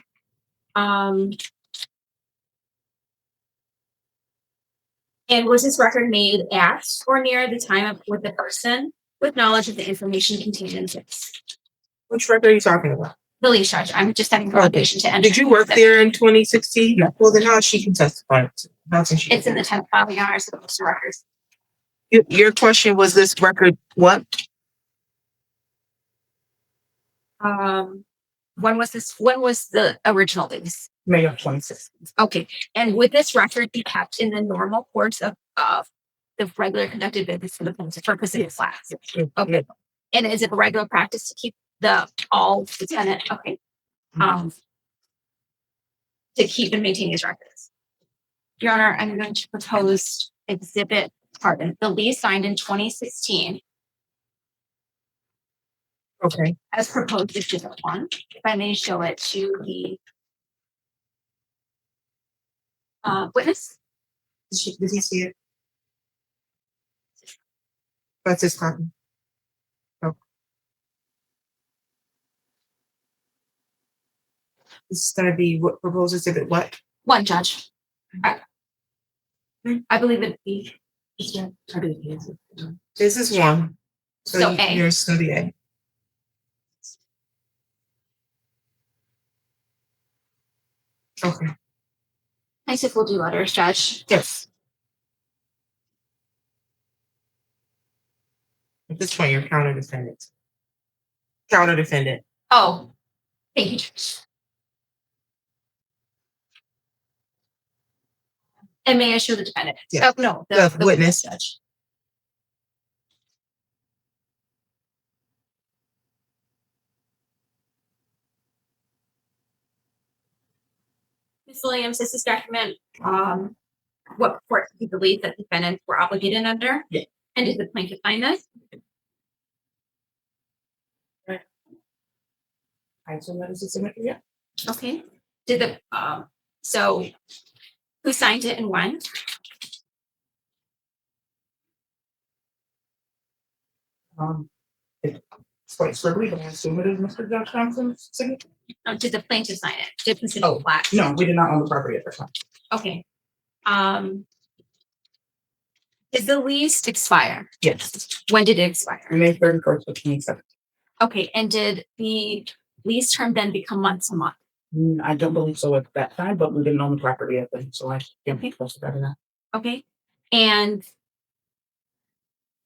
And was this record made at or near the time of with the person with knowledge of the information contained in this? Which record are you talking about? The lease, Judge. I'm just having obligation to enter. Did you work there in 2016? No. Well, then how she can testify? How can she? It's in the tenant file, Your Honor, so it's the records. Your question was this record what? When was the original lease? May of 2016. Okay. And would this record be kept in the normal course of the regular conducted business for the plaintiff for Pacific Flats? Yes. Okay. And is it a regular practice to keep all the tenant? Okay. To keep and maintain these records. Your Honor, I'm going to propose the lease signed in 2016 Okay. as proposed exhibit 1. If I may show it to the witness. Did he see it? That's his copy. Oh. This is gonna be what proposed exhibit what? 1, Judge. I believe it'd be This is one. So A. You're study A. Okay. Nice if we'll do letters, Judge. Yes. At this point, you're counter defendant. Counter defendant. Oh, thank you, Judge. And may I show the defendant? Yeah. Oh, no, The witness. Judge. Ms. Williams, this is document, what court you believe that defendants were obligated under? Yeah. And did the plaintiff find this? I assume that is a signature, yeah. Okay. Did the, so who signed it and when? It's quite scribbly, but I assume it is Mr. Josh Thompson's signature. Did the plaintiff sign it? Did Mr. Oh, Black? No, we did not own the property at that time. Okay. Did the lease expire? Yes. When did it expire? May 31st of 2017. Okay, and did the lease term then become month to month? I don't believe so at that time, but we didn't own the property at then, so I can't be close to that enough. Okay, and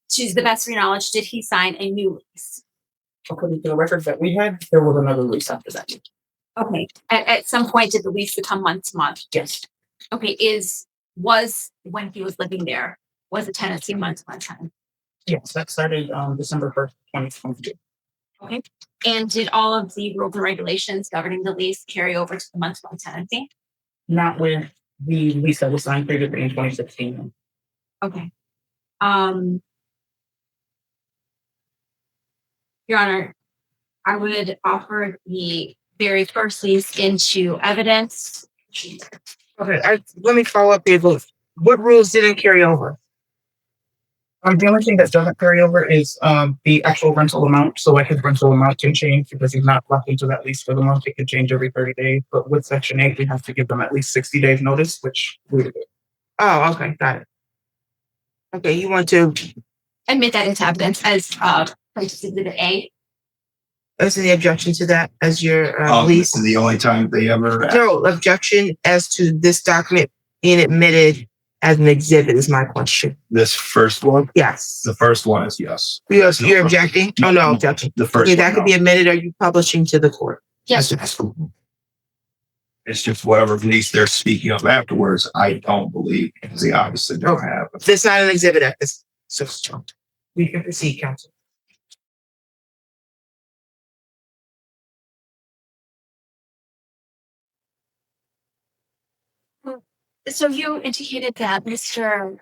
to the best of your knowledge, did he sign a new lease? According to the records that we had, there was another lease after that. Okay, at some point, did the lease become month to month? Yes. Okay, was when he was living there, was the tenancy month to month tenant? Yes, that started December 1st, 2022. Okay, and did all of the rules and regulations governing the lease carry over to the month to month tenancy? Not with the lease that was signed previously in 2016. Okay. Your Honor, I would offer the very first lease into evidence. Okay, let me follow up here. What rules didn't carry over? The only thing that doesn't carry over is the actual rental amount. So like his rental amount can change because he's not locked into that lease for the month. It can change every 30 days. But with Section 8, we have to give them at least 60 days notice, which we would do. Oh, okay, got it. Okay, you want to Admit that into evidence as plaintiff's exhibit A. listen the objection to that as your lease? This is the only time they ever. No objection as to this document being admitted as an exhibit is my question. This first one, Yes. the first one is yes. You're objecting? Oh, no objection. The first Okay, that one, could be admitted. Are you publishing to the court? Yes. It's just whatever lease they're speaking of afterwards. I don't believe because they obviously don't have. That's not an exhibit at this. So we can proceed, counsel. So you indicated that Mr.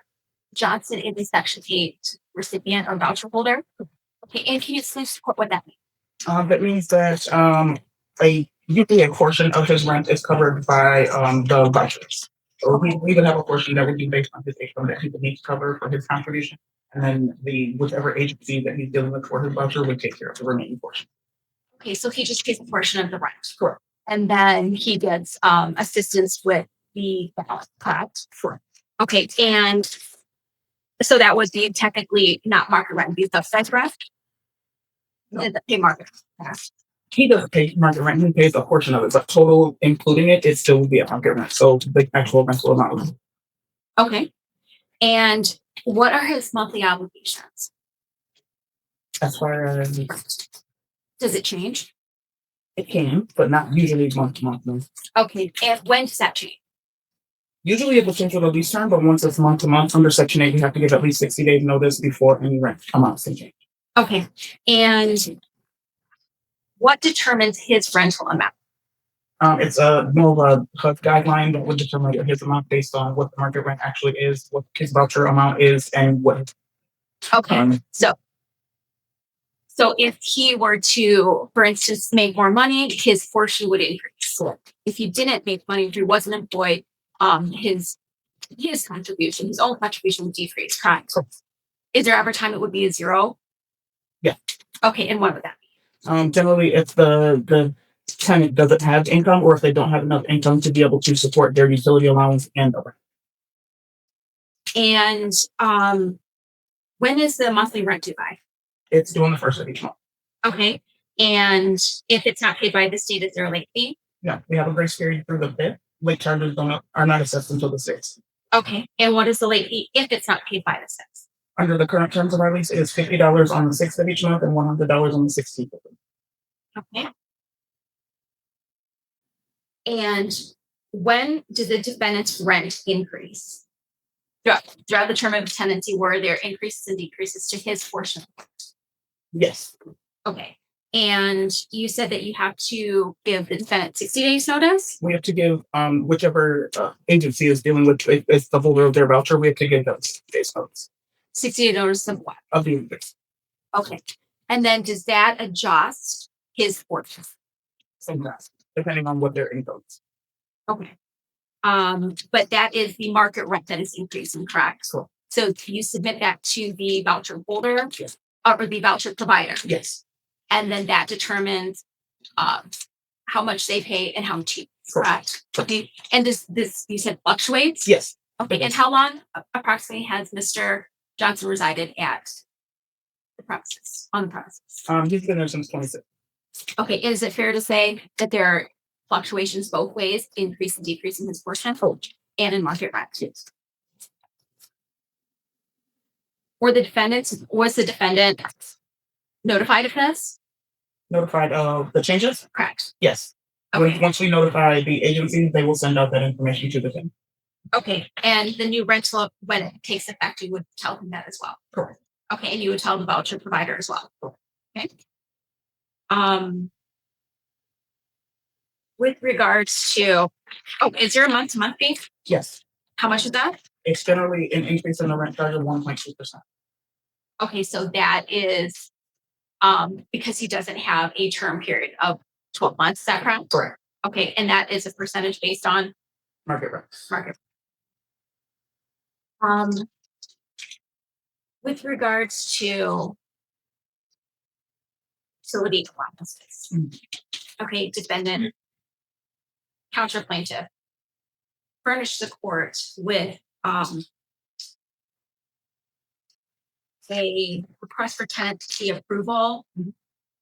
Johnson is a Section 8 recipient or voucher holder. Okay, and can you please support what that means? That means that usually a portion of his rent is covered by the vouchers. So we would have a portion that would be based on his income that he would need to cover for his contribution. And then whichever agency that he's dealing with for his voucher would take care of the remaining portion. Okay, so he just pays a portion of the rent. Correct. And then he gets assistance with the balance, correct? Sure. Okay, and so that would be technically not market rent, be subsidized rent? No. Pay market rent. He doesn't pay market rent, he pays a portion of it, but total, including it still would be a market rent. So the actual rental amount. Okay. And what are his monthly obligations? As far as Does it change? it can, but not usually month to month. No. Okay, and when does that change? Usually it will change with a lease term, but once it's month to month under Section 8, you have to give at least 60 days notice before any rent amounts can change. Okay, and what determines his rental amount? It's more of a guideline that would determine his amount based on what the market rent actually is, what his voucher amount is, and what. Okay, so if he were to, for instance, make more money, his portion would increase. If he didn't make money, if he wasn't employed, his contribution, his own contribution would decrease, correct? Is there ever time it would be a zero? Yeah. Okay, and what would that be? Generally, if the tenant doesn't have income, or if they don't have enough income to be able to support their utility allowance and the rent. And when is the monthly rent due by? It's due on the first of each month. Okay. And if it's not paid by this date, is there a late fee? Yeah, we have a grace period through the 5th. Late charges are not assessed until the 6th. Okay. And what is the late fee if it's not paid by the 6th? Under the current terms of our lease, it is $50 on the 6th of each month and $100 on the 16th of the month. Okay. And when did the defendant's rent increase? Throughout the term of tenancy, were there increases and decreases to his portion? Yes, Okay. And you said that you have to give the defendant 60 days notice? we have to give whichever agency is dealing with it's the holder of their voucher. We have to give them 6 days notice 60 day notice of what? of the increase. Okay. And then does that adjust his portion? Sometimes, depending on what their income is. Okay. But that is the market rent that is increasing, correct? Cool. So you submit that to the voucher holder? Yes. Or the voucher provider? Yes. And then that determines how much they pay and how cheap, Correct. correct? Okay. And this you said fluctuates? Yes. Okay. And how long approximately has Mr. Johnson resided at the premises, on the premises? He's been there since 26. Okay. Is it fair to say that there are fluctuations both ways, increase and decrease in his portion? Oh. And in market rent? Yes. Was the defendant notified of this? Notified of the changes? Correct. Yes. Okay. Once we notify the agencies, they will send out that information to the tenant. Okay. And the new rental, when it takes effect, you would tell him that as well? Correct. Okay. And you would tell the voucher provider as well? Correct. Okay. With regards to, is there a month-to-month fee? Yes. How much is that? It's generally an increase in the rent charge of 1.2%. Okay, so that is because he doesn't have a term period of 12 months, is that correct? Correct. Okay, and that is a percentage based on Market rent. market. With regards to utility allowances. Okay, defendant, counter plaintiff, furnish the court with a request for tenant fee approval.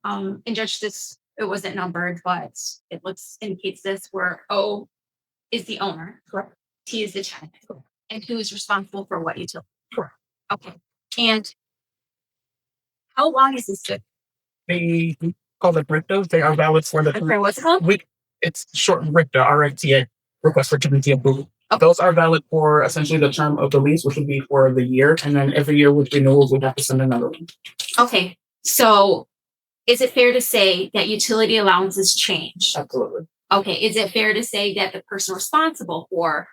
And judge, this, it wasn't numbered, but it indicates this where O is the owner. Correct. T is the tenant. And who is responsible for what utility? Correct. Okay. And how long is this good? They call it RICTA. They are valid for the Okay, what's it called? It's short RICTA, RITA, request for tenancy approval. Okay. Those are valid for essentially the term of the lease, which would be for the year. And then every year with renewals, we'd have to send another one. Okay. So is it fair to say that utility allowances change? Absolutely. Okay. Is it fair to say that the person responsible for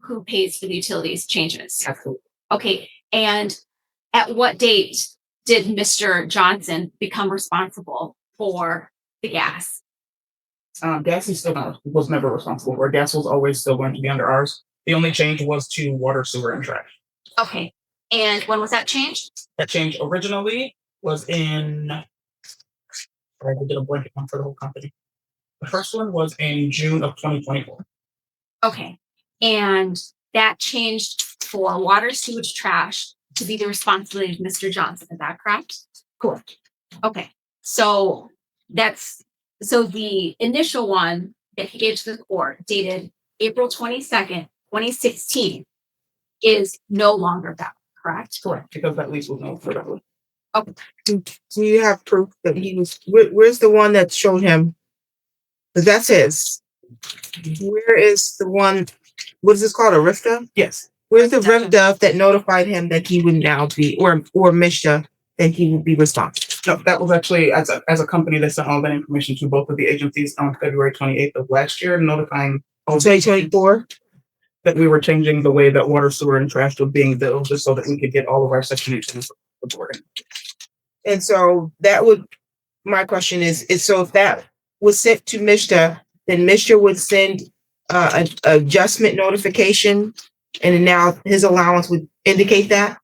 who pays for the utilities changes? Absolutely. Okay. And at what date did Mr. Johnson become responsible for the gas? Gas is was never responsible for. Gas was always still going to be under ours. The only change was to water, sewer, and trash. Okay. And when was that changed? That change originally was in. Sorry, I did a blanket one for the whole company. The first one was in June of 2024. Okay. And that changed for water, sewage, trash to be the responsibility of Mr. Johnson. Is that correct? Correct. Okay. So the initial one that he gave to the court dated April 22nd, 2016 is no longer valid, correct? Correct. Because that lease was no further. Do you have proof that he was? Where's the one that showed him? 'Cause that's his. Where is the one? What is this called? A RIFTA? Yes. Where's the RIFTA that notified him that he would now be, or MISHA that he would be responsible? No, that was actually as a company that sent all that information to both of the agencies on February 28th of last year, notifying 2024. that we were changing the way that water, sewer, and trash was being billed, just so that we could get all of our Section 8 reporting. And so my question is so if that was sent to MISHA, then MISHA would send an adjustment notification, and now his allowance would indicate that?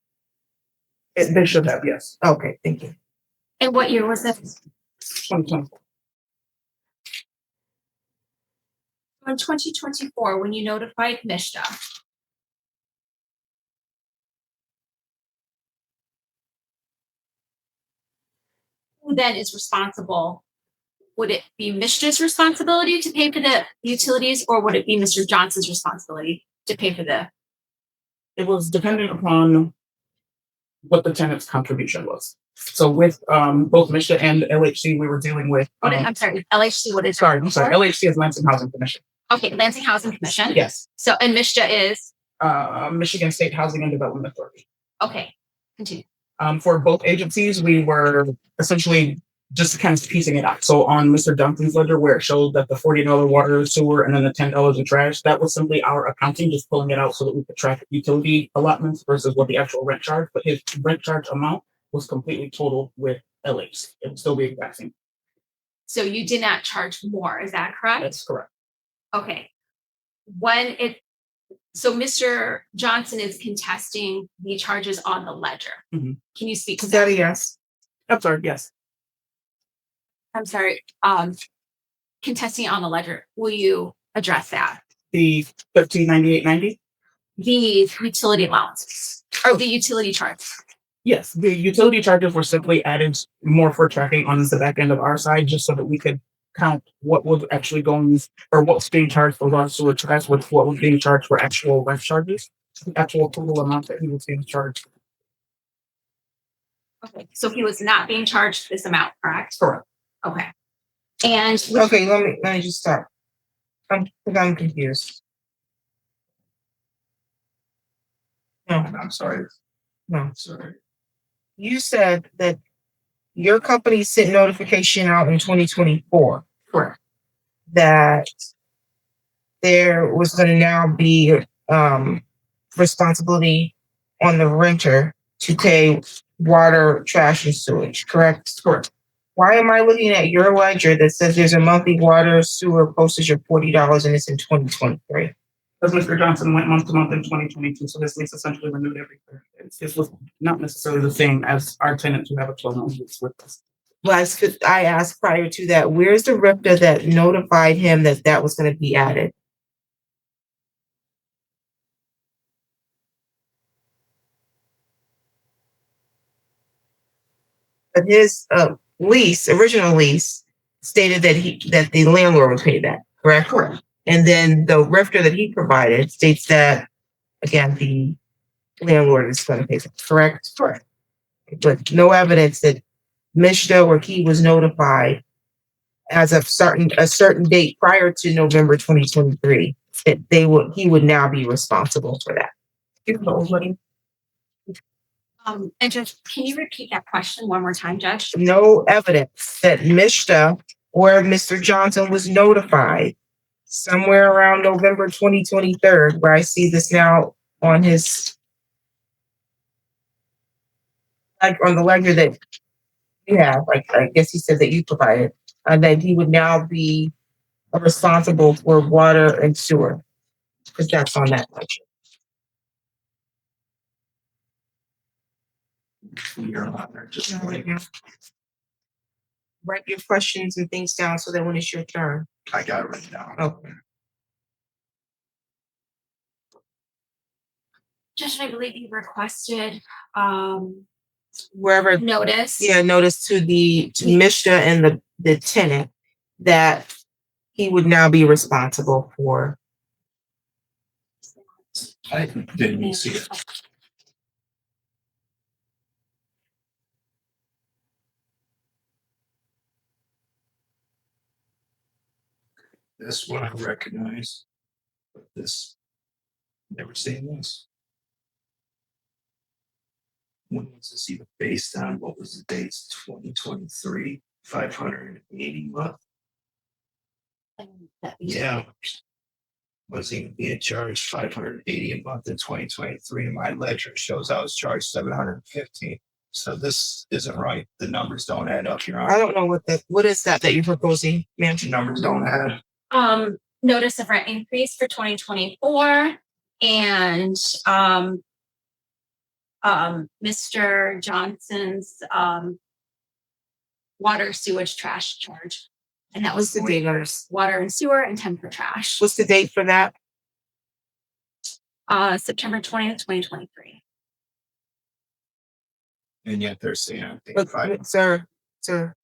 They should have, yes. Okay, thank you. And what year was this? 2024. In 2024, when you notified MISHA, who then is responsible? Would it be Mishta's responsibility to pay for the utilities, or would it be Mr. Johnson's responsibility to pay for the? It was dependent upon what the tenant's contribution was. So with both Misha and LHC, we were dealing with. I'm sorry, LHC. What is? Sorry, I'm sorry. LHC is Lansing Housing Commission. Okay, Lansing Housing Commission. Yes. So and Mishta is Michigan State Housing and Development Authority. okay. Continue. For both agencies, we were essentially just kind of piecing it out. So on Mr. Duncan's ledger, where it showed that the $40 water, sewer, and then the $10 in trash, that was simply our accounting, just pulling it out so that we could track utility allotments versus what the actual rent charge. But his rent charge amount was completely totaled with LH. It would still be exact same. So you did not charge more, is that correct? That's correct. Okay. So Mr. Johnson is contesting the charges on the ledger. Mhm. Can you speak to Is that that? a yes? I'm sorry, yes. I'm sorry. Contesting on the ledger. Will you address that? The 1398.90. The utility allowances or the utility charge. Yes, the utility charges were simply added more for tracking on the back end of our side, just so that we could count what was actually going or what's being charged for water sewer trash with what was being charged for actual rent charges, the actual total amount that he was being charged. Okay. So he was not being charged this amount, correct? Correct. Okay. And Okay, let me just stop. I'm confused. No, I'm sorry. no. Sorry. You said that your company sent notification out in 2024 Correct. that there was going to now be responsibility on the renter to pay water, trash, and sewage, correct? Correct. Why am I looking at your ledger that says there's a monthly water sewer postage of $40 and it's in 2023? Because Mr. Johnson went month to month in 2022, so this lease essentially renewed every year. This was not necessarily the same as our tenants who have a 12-month lease with us. Well, I asked prior to that, where's the RIPTA that notified him that that was going to be added? But his original lease stated that the landlord would pay that, correct? Correct. And then the RIPTA that he provided states that, again, the landlord is going to pay it, correct? Correct. But no evidence that Mishta or he was notified as of a certain date prior to November 2023 that he would now be responsible for that. and just can you repeat that question one more time, Judge? No evidence that Mishta or Mr. Johnson was notified somewhere around November 2023, where I see this now on his, like on the ledger that you have, like I guess he said that you provided, that he would now be responsible for water and sewer, because that's on that ledger. Your Honor, just wait. Write your questions and things down so that when it's your turn. I got it written down. Okay. Judge, I believe you requested Wherever, notice. yeah, notice to Mishta and the tenant that he would now be responsible for. I didn't see it. This one I recognize, but this, never seen this. When was this even based on? What was the dates? 2023, 580 month? Yeah. Was even being charged 580 a month in 2023. And my ledger shows I was charged 715. So this isn't right. The numbers don't add up, Your Honor. I don't know what is that you're proposing, ma'am? The numbers don't add. Notice of rent increase for 2024 and Mr. Johnson's water sewage trash charge. And that was What's the date on this? water and sewer and 10 for trash. What's the date for that? September 20th, 2023. And yet they're saying, I think But, sir, Sir,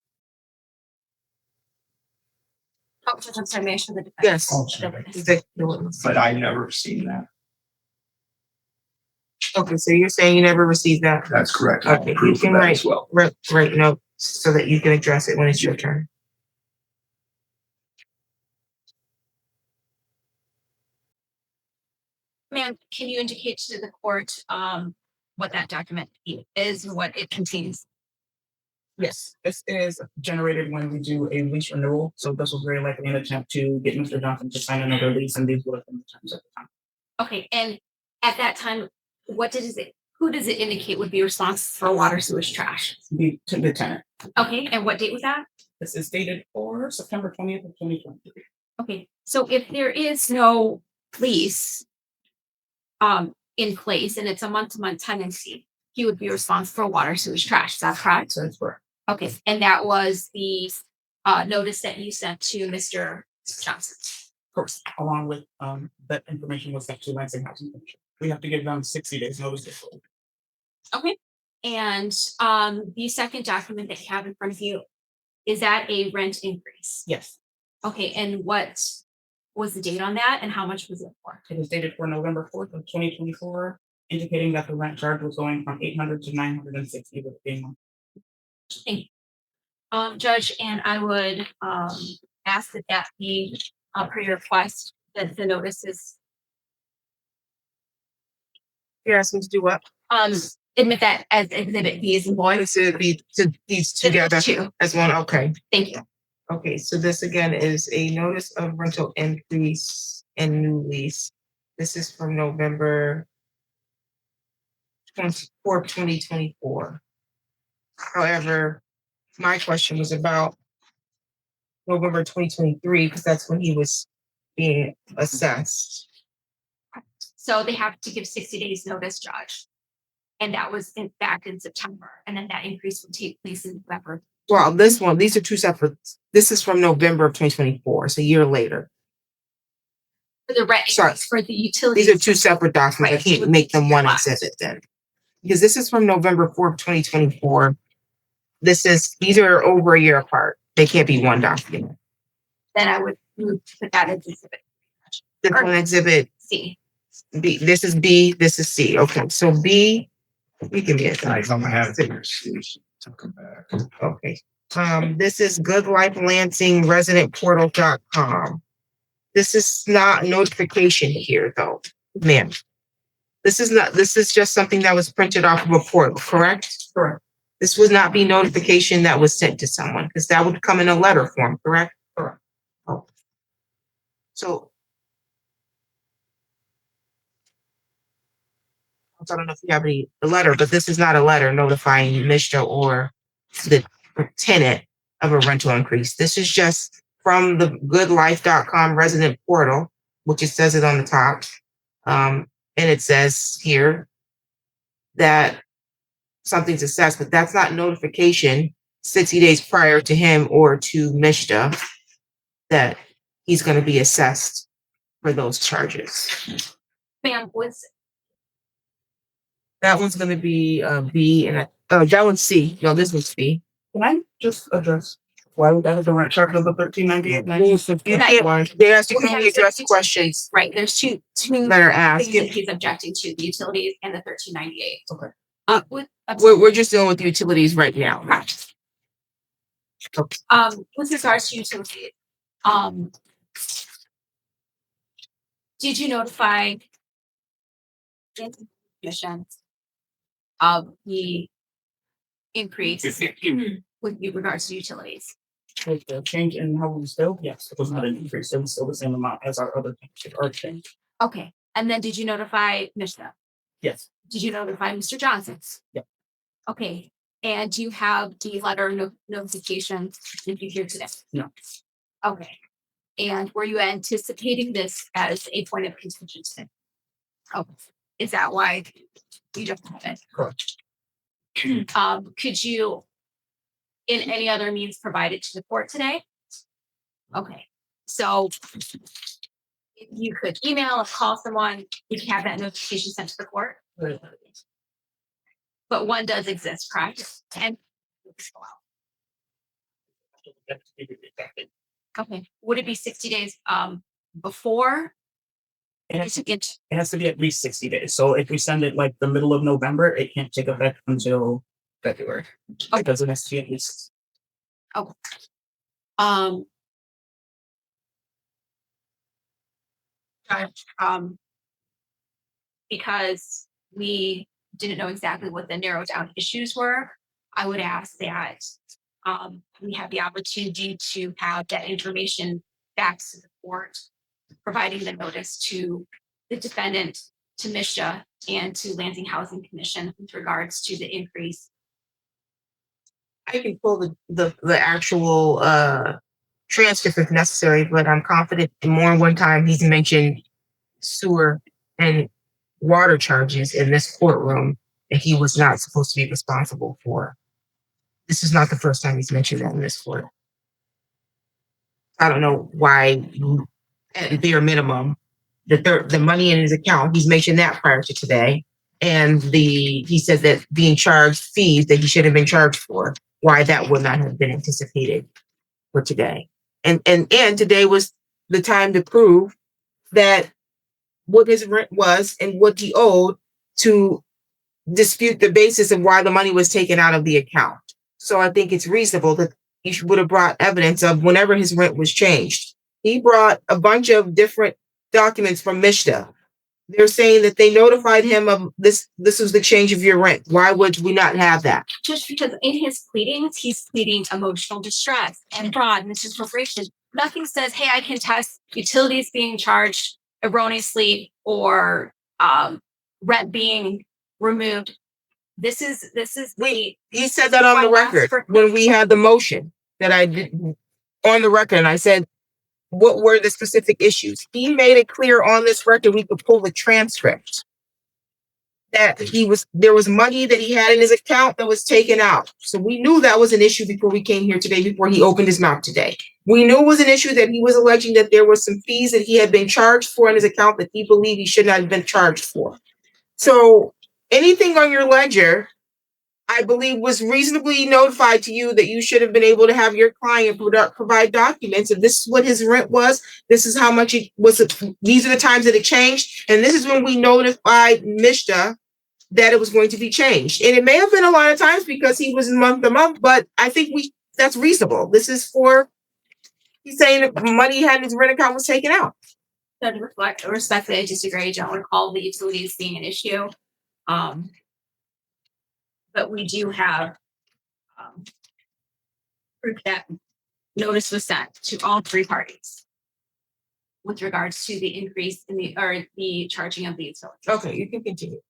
Oh, Judge, I'm sorry, may I show the defense? yes. Oh, The witness. The witness. But I never seen that. Okay, so you're saying you never received that? That's correct. I'll Okay, you prove can that write, as well. write notes so that you can address it when it's your turn. Ma'am, can you indicate to the court, what that document is and what it contains? Yes, this is generated when we do a lease renewal. So this was very likely an attempt to get Mr. Johnson to sign another lease, and these were the terms at the time. Okay, and at that time, who does it indicate would be responsible for water, sewage, trash? The tenant. Okay, and what date was that? This is dated for September 20th of 2023. Okay, so if there is no lease in place and it's a month-to-month tenancy, he would be responsible for water, sewage, trash. Is that correct? So that's correct. Okay, and that was the notice that you sent to Mr. Johnson. Of course, along with that information was sent to Lansing Housing Commission. We have to give them 60 days notice. Okay, and the second document that you have in front of you, is that a rent increase? Yes, Okay, and what was the date on that and how much was it for? it was dated for November 4th of 2024, indicating that the rent charge was going from 800 to 960 with being month. Thank you. Judge, and I would ask that that be per your request, that the notices You're asking to do what? admit that as exhibit B as in boy. This would be to these together Two. as one, okay. Thank you. Okay, so this again is a notice of rental increase and new lease. This is from November 24th, 2024. However, my question was about November 2023, because that's when he was being assessed. So they have to give 60 days notice, Judge. And that was back in September, and then that increase will take place in November. Well, these are two separate, this is from November of 2024, it's a year later. For the rent, Sorry. for the utilities. These are two separate documents. I Right. can't make them one exhibit then. Because this is from November 4th, 2024. These are over a year apart. They can't be one document. Then I would move to put that as exhibit This one exhibit C. B, this is B, this is C. Okay, so B, we can be it. I don't have it here. So come back. Okay. This is goodlifelansingresidentportal.com. This is not notification here though, ma'am. This is just something that was printed off of a portal, correct? Correct. This would not be notification that was sent to someone, because that would come in a letter form, correct? Correct. Oh. So. I don't know if you have the letter, but this is not a letter notifying Mishta or the tenant of a rental increase. This is just from the goodlife.com resident portal, which it says it on the top. And it says here that something's assessed, but that's not notification 60 days prior to him or to Mishta that he's going to be assessed for those charges. Ma'am, That one's going to be B, and that one's C. No, this one's B. Can I just address why we got the rent charge of the 1398? They asked you, can we address questions right, there's two that are asked? things that he's objecting to, the utilities and the 1398. Okay. We're just dealing with utilities right now. Okay. With regards to utilities, did you notify the commission of the increase with regards to utilities? Like the change in how we bill? Yes, it was not an increase. It was still the same amount as our other change. Okay, and then did you notify Mishta? Yes. Did you notify Mr. Johnson? Yep. Okay, and do you have the letter notification if you hear today? No. Okay, and were you anticipating this as a point of contingency? Oh, is that why you just have it? Correct. Could you, in any other means, provide it to the court today? Okay, so if you could email or call someone, you can have that notification sent to the court. But one does exist, correct? And Okay, would it be 60 days before? It has to be at least 60 days. So if we send it like the middle of November, it can't take effect until February. Because it has to be at least. Um, Judge, because we didn't know exactly what the narrowed down issues were, I would ask that we have the opportunity to have that information back to the court, providing the notice to the defendant, to Misha, and to Lansing Housing Commission with regards to the increase. I can pull the actual transcript if necessary, but I'm confident more than one time he's mentioned sewer and water charges in this courtroom that he was not supposed to be responsible for. This is not the first time he's mentioned that in this court. I don't know why, at bare minimum, the money in his account, he's mentioned that prior to today. And he said that being charged fees that he should have been charged for, why that would not have been anticipated for today. And today was the time to prove that what his rent was and what he owed to dispute the basis of why the money was taken out of the account. So I think it's reasonable that he would have brought evidence of whenever his rent was changed. He brought a bunch of different documents from Mishta. They're saying that they notified him of this. This was the change of your rent. Why would we not have that? Just because in his pleadings, he's pleading emotional distress and fraud, misappropriation. Nothing says, hey, I contest utilities being charged erroneously or rent being removed. This is he said that on the record when we had the motion that I did on the record, and I said, what were the specific issues? He made it clear on this record, we could pull the transcript, that there was money that he had in his account that was taken out. So we knew that was an issue before we came here today, before he opened his mouth today. We knew it was an issue that he was alleging that there were some fees that he had been charged for in his account that he believed he should not have been charged for. So anything on your ledger, I believe, was reasonably notified to you that you should have been able to have your client provide documents. If this is what his rent was, this is how much it was. These are the times that it changed. And this is when we notified Mishta that it was going to be changed. And it may have been a lot of times because he was month to month, but I think that's reasonable. This is he's saying that money he had in his rent account was taken out. That respectfully, I disagree. I don't recall the utilities being an issue. But we do have proof that notice was sent to all three parties with regards to the increase in the charging of the utilities. Okay, you can continue.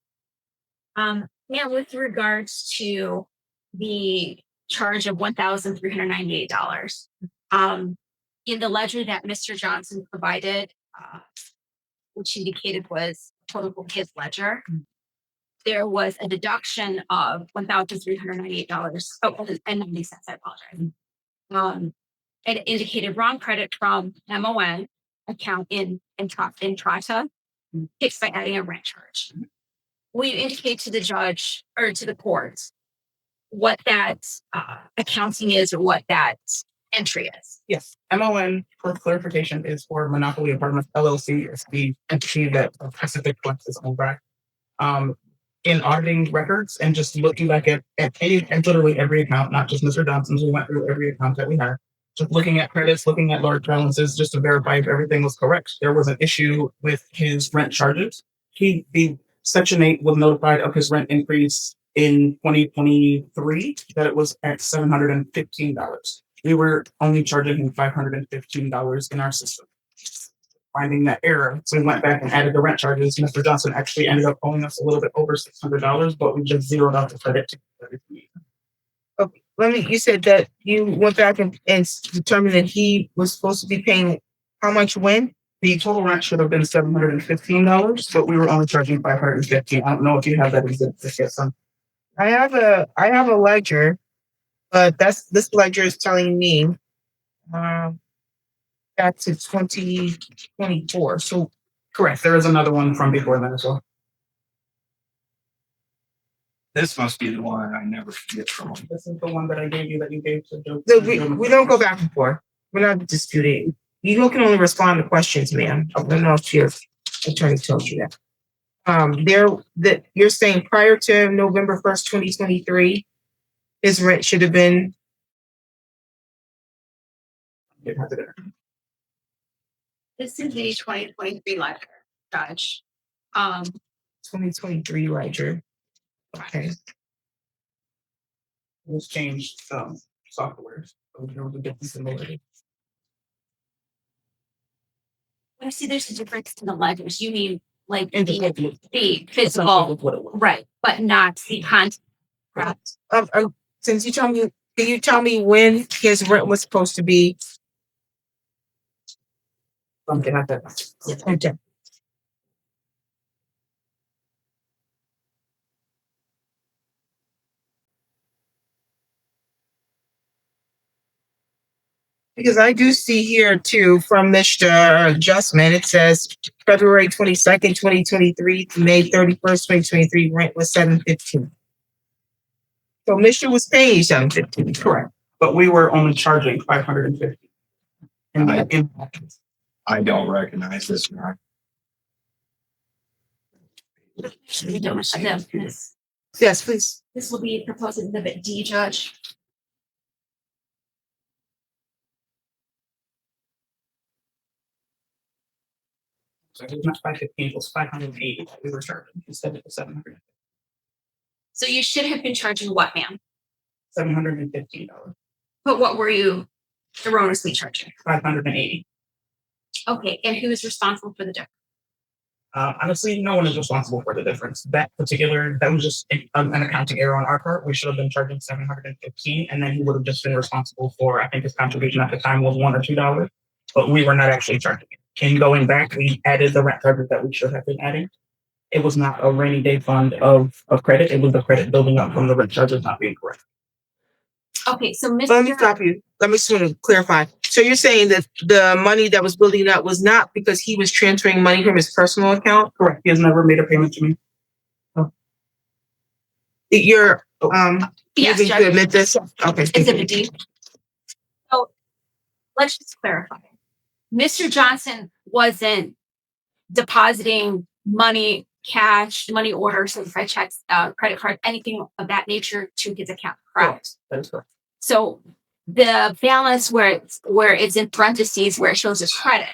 Yeah, with regards to the charge of $1,398, in the ledger that Mr. Johnson provided, which indicated was quote unquote his ledger, there was a deduction of $1,398. And 90 cents. I apologize. It indicated wrong credit from MON account in Trata, fixed by adding a rent charge. Will you indicate to the judge or to the court what that accounting is or what that entry is? Yes, MON, for clarification, is for Monopoly Apartments LLC. It's the entity that Pacific Flex is owned by. In auditing records and just looking back at literally every account, not just Mr. Johnson's, we went through every account that we had. Just looking at credits, looking at large balances, just to verify if everything was correct. There was an issue with his rent charges. The Section 8 was notified of his rent increase in 2023 that it was at $715. We were only charging him $515 in our system. Finding that error, so we went back and added the rent charges. Mr. Johnson actually ended up owing us a little bit over $600, but we just zeroed out the credit to everything. Okay, you said that you went back and determined that he was supposed to be paying how much when? The total rent should have been $715, but we were only charging $515. I don't know if you have that exhibit. I have a ledger, but this ledger is telling me back to 2024. So correct. There is another one from before that as well. This must be the one I never get from. This is the one that I gave you that you gave to Joe. We don't go back and forth. We're not disputing. You can only respond to questions, ma'am. I don't know if your attorney told you that. You're saying prior to November 1st, 2023, his rent should have been. This is the 2023 letter, Judge. 2023 ledger. Okay. It was changed, software. So there was a difference in the wording. I see there's a difference in the ledgers. You mean like And the That's physical, not what it was. right, but not the content. Correct. Since can you tell me when his rent was supposed to be? Something like that. Okay. Because I do see here too from Mr. Adjustment, it says February 22nd, 2023 to May 31st, 2023, rent was $715. So Mr. was paying you $715. Correct. But we were only charging 550. And I don't recognize this guy. We don't have this. Yes, please. This will be proposed exhibit D, Judge. so it was not 515, it was 580 that we were charging instead of the 700. So you should have been charging what, ma'am? $715. But what were you erroneously charging? 580. Okay, and who is responsible for the difference? Honestly, no one is responsible for the difference. That was just an accounting error on our part. We should have been charging 715, and then he would have just been responsible for, I think his contribution at the time was $1 or $2, but we were not actually charging it. And going back, we added the rent charges that we should have been adding. It was not a rainy day fund of credit. It was the credit building up from the rent charges not being correct. Okay, so Let me stop you. Let me sort of clarify. So you're saying that the money that was building up was not because he was transferring money from his personal account? Correct. He has never made a payment to me. You're yes, moving to Judge. admit this? Okay. Exhibit D. So let's just clarify. Mr. Johnson wasn't depositing money, cash, money orders, certified checks, credit card, anything of that nature to his account, correct? That is correct. So the balance where it's in parentheses where it shows as credit,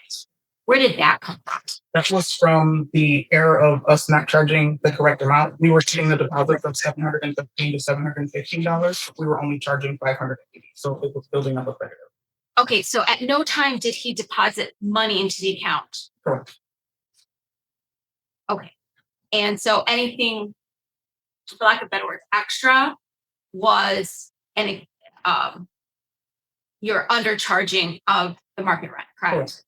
where did that come from? That was from the error of us not charging the correct amount. We were taking the deposit from $715 to $715. We were only charging $580. So it was building up a credit. Okay, so at no time did he deposit money into the account. Correct. Okay. And so anything, for lack of a better word, extra was your undercharging of the market rent, correct? Correct.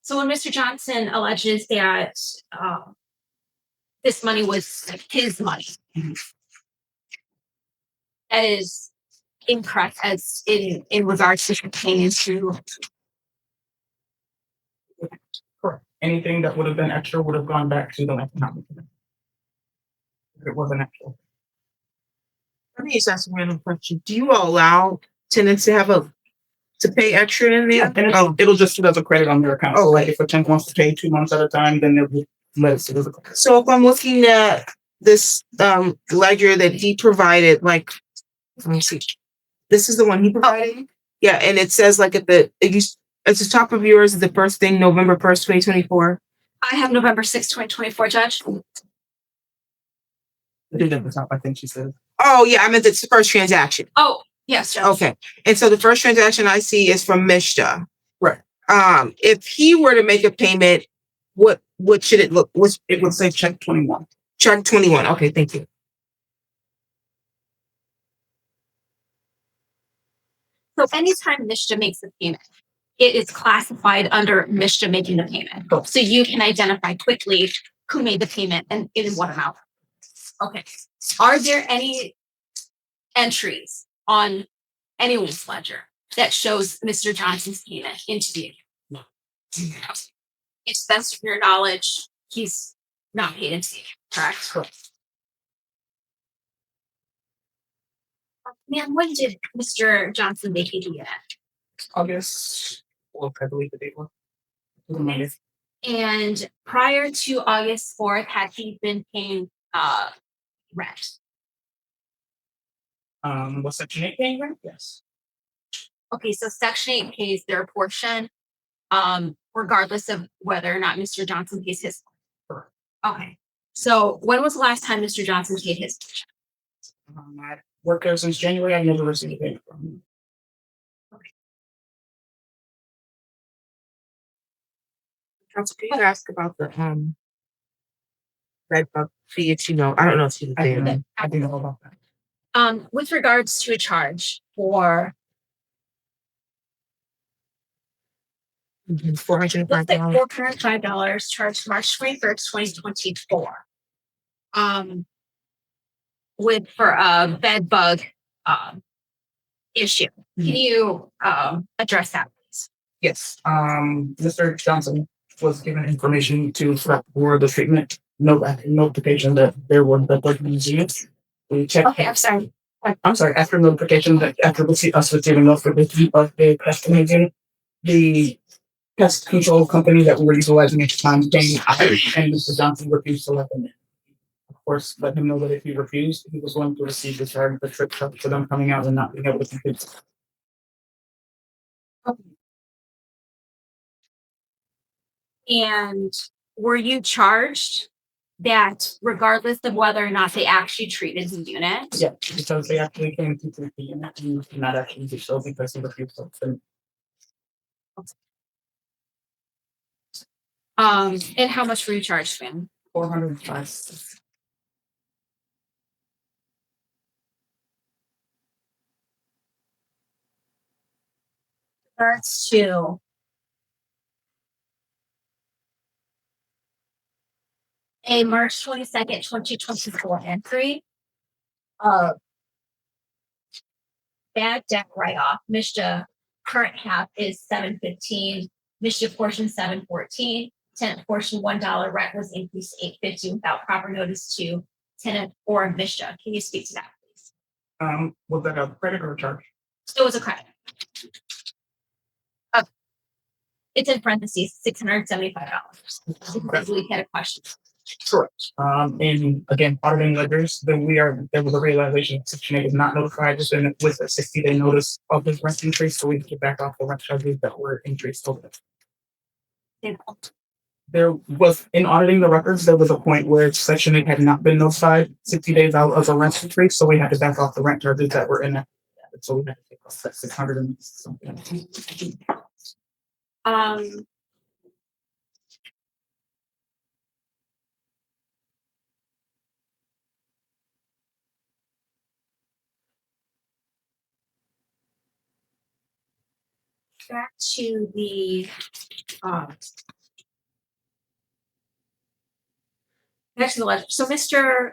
So when Mr. Johnson alleges that this money was his money, that is incorrect as in regards to pertaining to. Correct. Anything that would have been extra would have gone back to the land account. It wasn't extra. Let me just ask a random question. Do you allow tenants to pay extra in there? And it'll just sit as a credit on their account. Oh, Like if a tenant wants to pay 2 months at a time, then they'll just let it sit as a credit. So if I'm looking at this ledger that he provided, like, let me see. This is the one he provided? Yeah, and it says like at the top of yours, the first thing, November 1st, 2024. I have November 6th, 2024, Judge. I did at the top, I think she said. Oh yeah, I meant the first transaction. Oh, yes, Judge. Okay. And so the first transaction I see is from Mishta. Right. If he were to make a payment, what should it look? It would say check 21. Check 21. Okay, thank you. So anytime Mishta makes a payment, it is classified under Mishta making the payment. Oh. So you can identify quickly who made the payment and in what amount. Okay. Are there any entries on anyone's ledger that shows Mr. Johnson's payment into the account? No. It's best of your knowledge, he's not paid into the account, correct? Correct. Man, when did Mr. Johnson vacate the unit? August, well, I believe the date was. Monday. And prior to August 4th, had he been paying rent? Was Section 8 paying rent? Yes. Okay, so Section 8 pays their portion, regardless of whether or not Mr. Johnson pays his. Correct. Okay. So when was the last time Mr. Johnson paid his portion? I worked there since January. I never received a payment from him. Council, can you ask about the bed bug fee? It's, you know, I don't know if you I did. didn't know about that. With regards to a charge for $405. $405 charged March 21st, 2024. For a bed bug issue. Can you address that, please? Yes. Mr. Johnson was given information to for the treatment notification that there were bed bug disease. We checked. Okay, I'm sorry. I'm sorry. After notification that after us receiving notification of the pest control, the pest control company that we were utilizing at the time came out, and Mr. Johnson refused to let them in. Of course, let him know that if he refused, he was going to receive the charge, the trip for them coming out and not being able to complete. And were you charged that regardless of whether or not they actually treated the unit? Yeah, because they actually came to treat the unit and did not actually do so because he refused to. And how much were you charged, ma'am? 405. Regards to a March 22nd, 2024 entry of bad debt write-off. Mr. current half is $7.15. Mr. portion $7.14. Tenant portion $1. Rent was increased to $8.50 without proper notice to tenant or Mr. Can you speak to that, please? Was that a credit or a charge? It was a credit. It's in parentheses, $675. We had a question. Correct. And again, auditing ledgers, there was a realization that Section 8 was not notified within with a 60-day notice of his rent increase, so we could get back off the rent charges that were increased over. There was in auditing the records, there was a point where Section 8 had not been notified 60 days out of the rent increase, so we had to back off the rent charges that were in it. So we had to take off that 600 and something. Back to the back to the ledger. So Mr.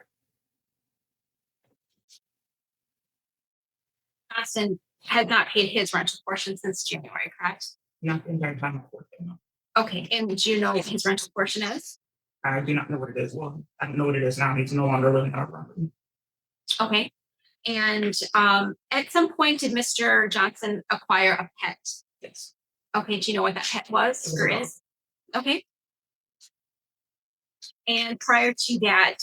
Johnson had not paid his rental portion since January, correct? Not the entire time of working. Okay, and do you know what his rental portion is? I do not know what it is. Well, I don't know what it is now. He's no longer living on our property. Okay. And at some point, did Mr. Johnson acquire a pet? Yes. Okay, do you know what that pet was or is? Okay. And prior to that,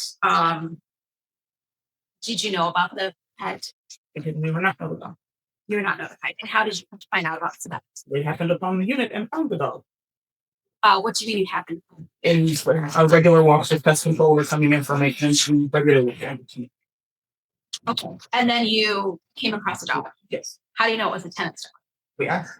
did you know about the pet? We were not notified. You were not notified. And how did you find out about the pet? We happened upon the unit and found the dog. What do you mean you happened? In a regular walks with pest control or coming information to regularly. Okay. And then you came across the dog. Yes. How do you know it was a tenant's dog? We asked.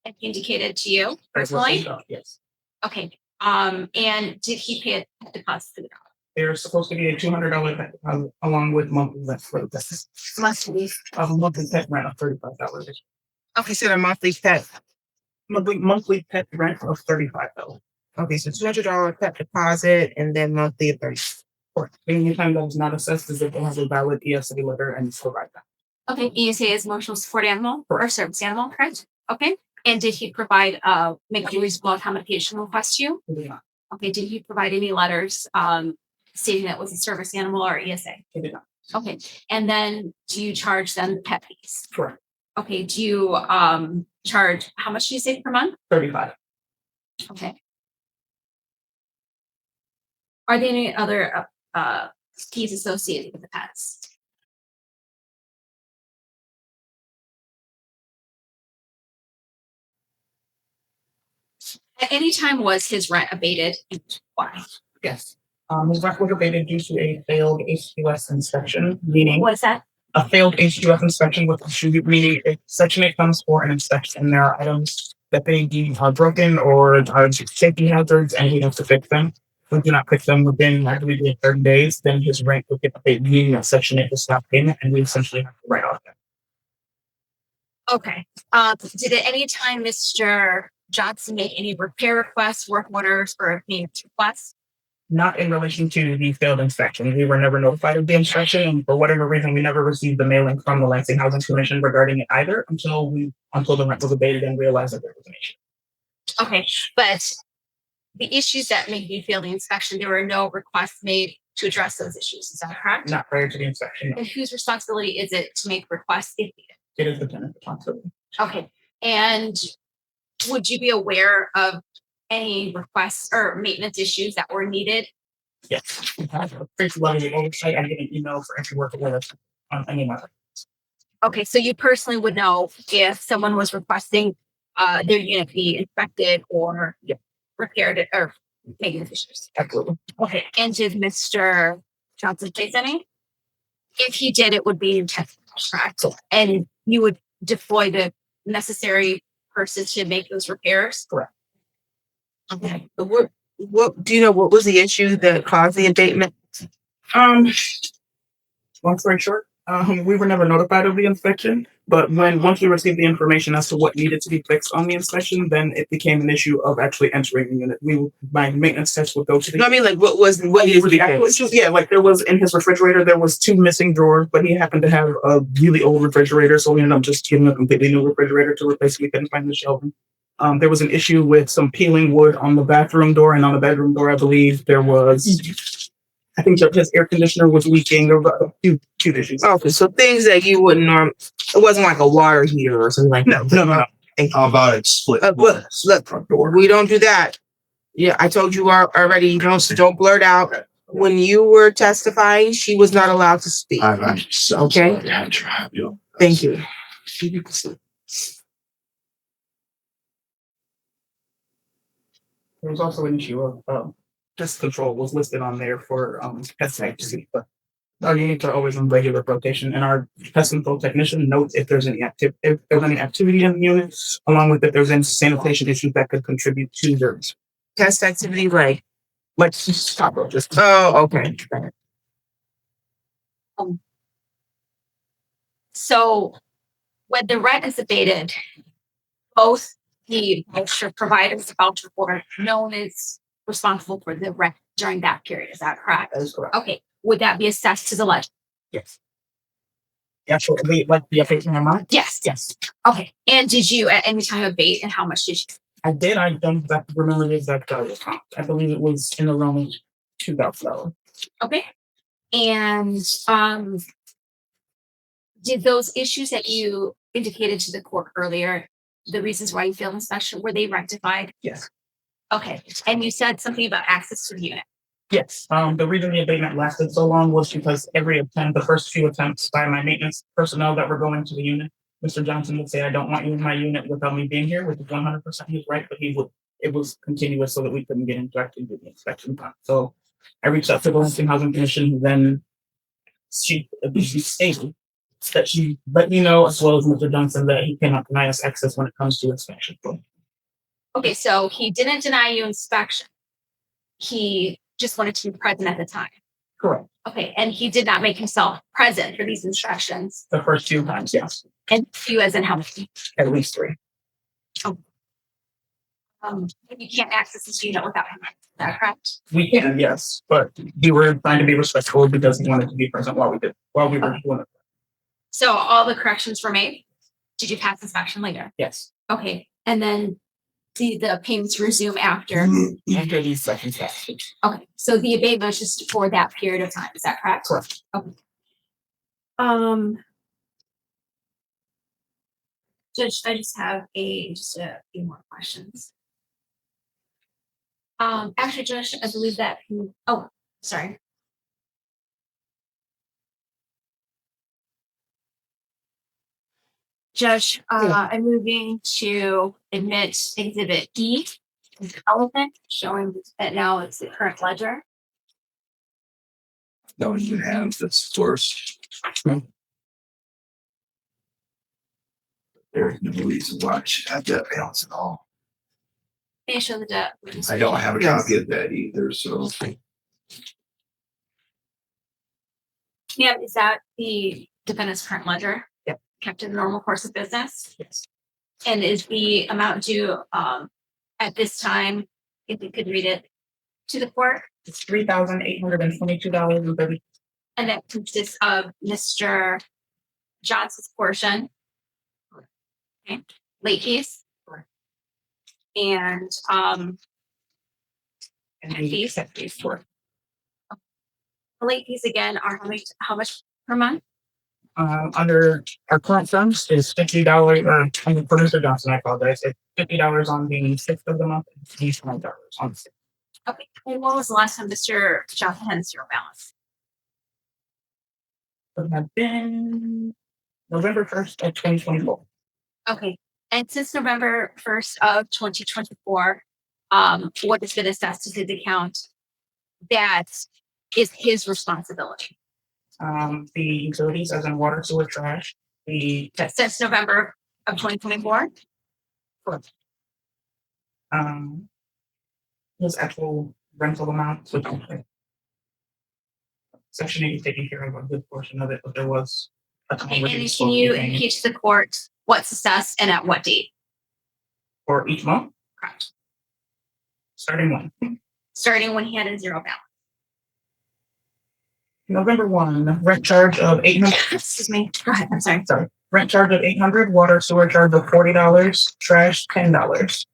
It indicated to you It was personally? his dog, yes. Okay. And did he pay a deposit to the dog? There's supposed to be a $200 pet deposit along with monthly rent for the pet. Monthly. Monthly pet rent of $35. Okay, so the monthly pet. Monthly pet rent of $35. Okay, so $200 pet deposit and then monthly of 30. Anytime that is not assessed is if they have a valid ESA letter and provide that. Okay, ESA is emotional support animal or service animal, correct? Okay. And did he provide make a reasonable accommodation request to you? We do not. Okay, did he provide any letters stating that it was a service animal or ESA? He did not. Okay, and then do you charge them pet fees? Correct. Okay, do you charge, how much do you say per month? 35. Okay. Are there any other fees associated with the pets? At any time was his rent abated and why? Yes. His rent was abated due to a failed HQS inspection, meaning What is that? a failed HQF inspection with meaning if Section 8 comes for an inspection, there are items that they deem are broken or are safety hazards and he has to fix them. If we do not fix them within, I believe, 30 days, then his rent will get paid, meaning that Section 8 will stop payment and we essentially have to write off that. Okay. Did at any time Mr. Johnson make any repair requests, work orders, or maintenance requests? Not in relation to the failed inspection. We were never notified of the inspection, and for whatever reason, we never received the mailing from the Lansing Housing Commission regarding it either until the rent was abated and realized that there was an issue. Okay, but the issues that made you fail the inspection, there were no requests made to address those issues. Is that correct? Not prior to the inspection. No. And whose responsibility is it to make requests if needed? It is the tenant's responsibility. Okay, and would you be aware of any requests or maintenance issues that were needed? Yes. We have a pretty level of oversight. I get an email for every work order on any matter. Okay, so you personally would know if someone was requesting their unit be inspected or repaired it or maintenance issues. Absolutely. Okay, and did Mr. Johnson face any? If he did, it would be intentional, correct? And you would deploy the necessary persons to make those repairs? Correct. Okay. What do you know? What was the issue that caused the abatement? Long story short, we were never notified of the inspection, but once we received the information as to what needed to be fixed on the inspection, then it became an issue of actually entering the unit. My maintenance test would go to the. No, I mean, like, what is the actual issues? Yeah, like there was in his refrigerator, there was 2 missing drawers, but he happened to have a really old refrigerator, so we ended up just getting a completely new refrigerator to replace. We couldn't find the shelving. There was an issue with some peeling wood on the bathroom door, and on the bedroom door, I believe there was. I think his air conditioner was leaking. There were a few issues. Okay, so things that you wouldn't it wasn't like a water heater or something like that. No. How about it split? Look, Front door. we don't do that. Yeah, I told you already. Don't blurt out. When you were testifying, she was not allowed to speak. I'm so Okay. sorry I had to have you. Thank you. There was also an issue of pest control was listed on there for pest activity, but our units are always on regular rotation, and our pest control technician notes if there's any activity in the units, along with if there's any sanitation issues that could contribute to their Test activity, like cockroaches. oh, okay. So when the rent is abated, both the voucher providers, the voucher holder, no one is responsible for the rent during that period. Is that correct? That is correct. Okay. Would that be assessed to the ledger? Yes. Absolutely. Like the abatement amount? Yes. Yes. Okay. And did you at any time abate, and how much did you? I did. I don't exactly remember the exact amount. I believe it was in the realm of $2,000. Okay. And did those issues that you indicated to the court earlier, the reasons why you failed inspection, were they rectified? Yes. Okay. And you said something about access to the unit. Yes. The reason the abatement lasted so long was because the first few attempts by my maintenance personnel that were going to the unit, Mr. Johnson would say, "I don't want you in my unit without me being here," which is 100% he's right, but it was continuous so that we couldn't get into actually do the inspection time. So I reached out to the Lansing Housing Commission, then she stated that she let me know, as well as Mr. Johnson, that he cannot deny us access when it comes to inspection. Okay, so he didn't deny you inspection. He just wanted to be present at the time. Correct. Okay, and he did not make himself present for these inspections. The first 2 times, yes. And you as in how many? At least 3. You can't access this unit without him. Is that correct? We can, yes, but we were trying to be respectful because he wanted to be present while we were doing it. So all the corrections were made? Did you pass inspection later? Yes. Okay, and then see the payments resume after. After these second steps. Okay, so the abatement is just for that period of time, is that correct? Correct. Okay. Judge, I just have just a few more questions. Actually, Judge, I believe that, oh, sorry. Judge, I'm moving to admit Exhibit E, relevant, showing that now it's the current ledger. No, you have the source. There's no reason why it should have that balance at all. May I show the debt? I don't have a copy of that either, so. Yeah, is that the defendant's current ledger? Yep. Kept in the normal course of business? Yes. And is the amount due at this time, if you could read it to the court? It's $3,822.30. And that consists of Mr. Johnson's portion. Okay, late fees. Correct. And And the fees. set fees for The late fees again are how much per month? under our current terms is $50, or producer Johnson, I apologize, it's $50 on the 6th of the month, and $20 on the 6th. Okay, and when was the last time Mr. Johnson had a zero balance? It had been November 1st of 2024. Okay, and since November 1st of 2024, what has been assessed to his account that is his responsibility? The utilities, as in water, sewer, trash, the Since November of 2024? his actual rental amount, which Section 8 is taking care of a good portion of it, but there was a Okay, couple and of can you indicate to the court what's assessed and at what date? for each month, Correct. starting when? Starting when he had a zero balance. November 1, rent charge of $800. Excuse me. Go ahead. I'm sorry. Sorry, rent charge of $800, water sewer charge of $40, trash $10.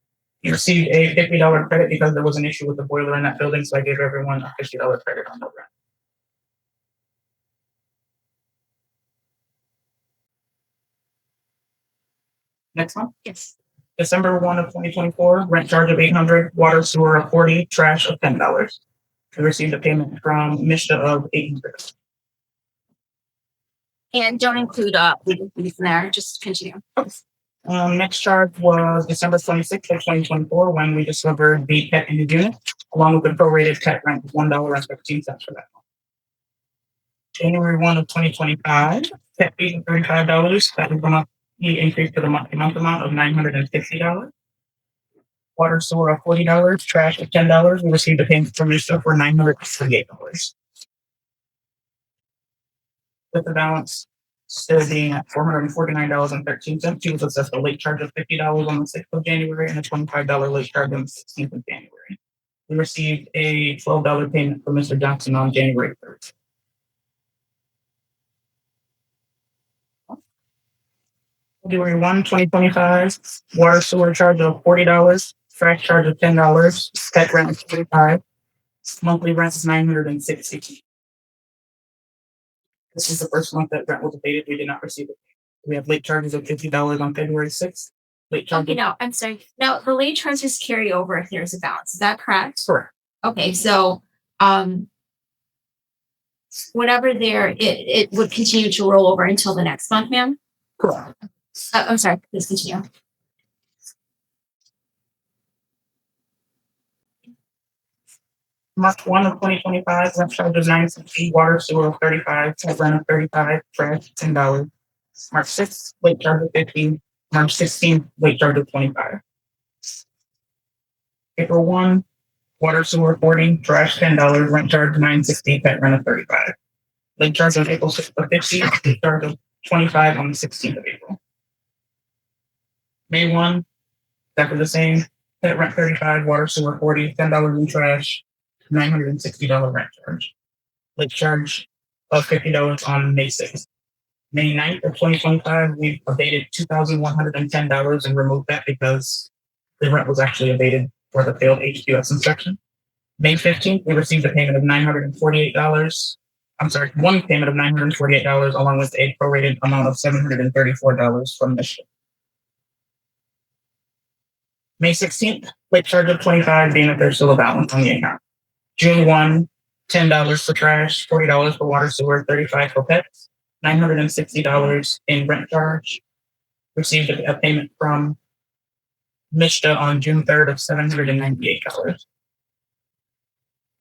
You received a $50 credit because there was an issue with the boiler in that building, so I gave everyone a $50 credit on the rent. Next one, Yes. December 1 of 2024, rent charge of $800, water sewer of $40, trash of $10. We received a payment from Mishta of $800. And don't include legal fees in there. Just continue. Next charge was December 26th of 2024, when we discovered the pet in the unit, along with the prorated pet rent of $1.15 for that. January 1 of 2025, pet fee of $35. That was going to be increased to the month amount of $950. Water sewer of $40, trash of $10. We received a payment from Mishta for $948. With the balance still being at $449.13, he was assessed a late charge of $50 on the 6th of January and a $25 late charge on the 16th of January. We received a $12 payment from Mr. Johnson on January 3rd. February 1, 2025, water sewer charge of $40, trash charge of $10, pet rent of $45, monthly rent is $960. This is the first month that rent was abated. We did not receive it. We have late charges of $50 on February 6th. Late charge. Okay, no, I'm sorry. Now the late charges carry over if there's a balance. Is that correct? Correct. Okay, so whenever it would continue to roll over until the next month, ma'am. Correct. I'm sorry. Please continue. March 1 of 2025, rent charge of $960, water sewer of $35, pet rent of $35, trash $10. March 6th, late charge of $50. March 16th, late charge of $25. April 1, water sewer $40, trash $10, rent charge $960, pet rent of $35. Late charge on April 6th of $50, late charge of $25 on the 16th of April. May 1, exactly the same, pet rent $35, water sewer $40, $10 in trash, $960 rent charge. Late charge of $50 on May 6th. May 9th of 2025, we abated $2,110 and removed that because the rent was actually abated for the failed HQS inspection. May 15th, we received a payment of $948. I'm sorry, one payment of $948 along with a prorated amount of $734 from Michigan. May 16th, late charge of $25 being that there's still a balance on the account. June 1, $10 for trash, $40 for water sewer, $35 for pets, $960 in rent charge. Received a payment from Mishta on June 3rd of $798.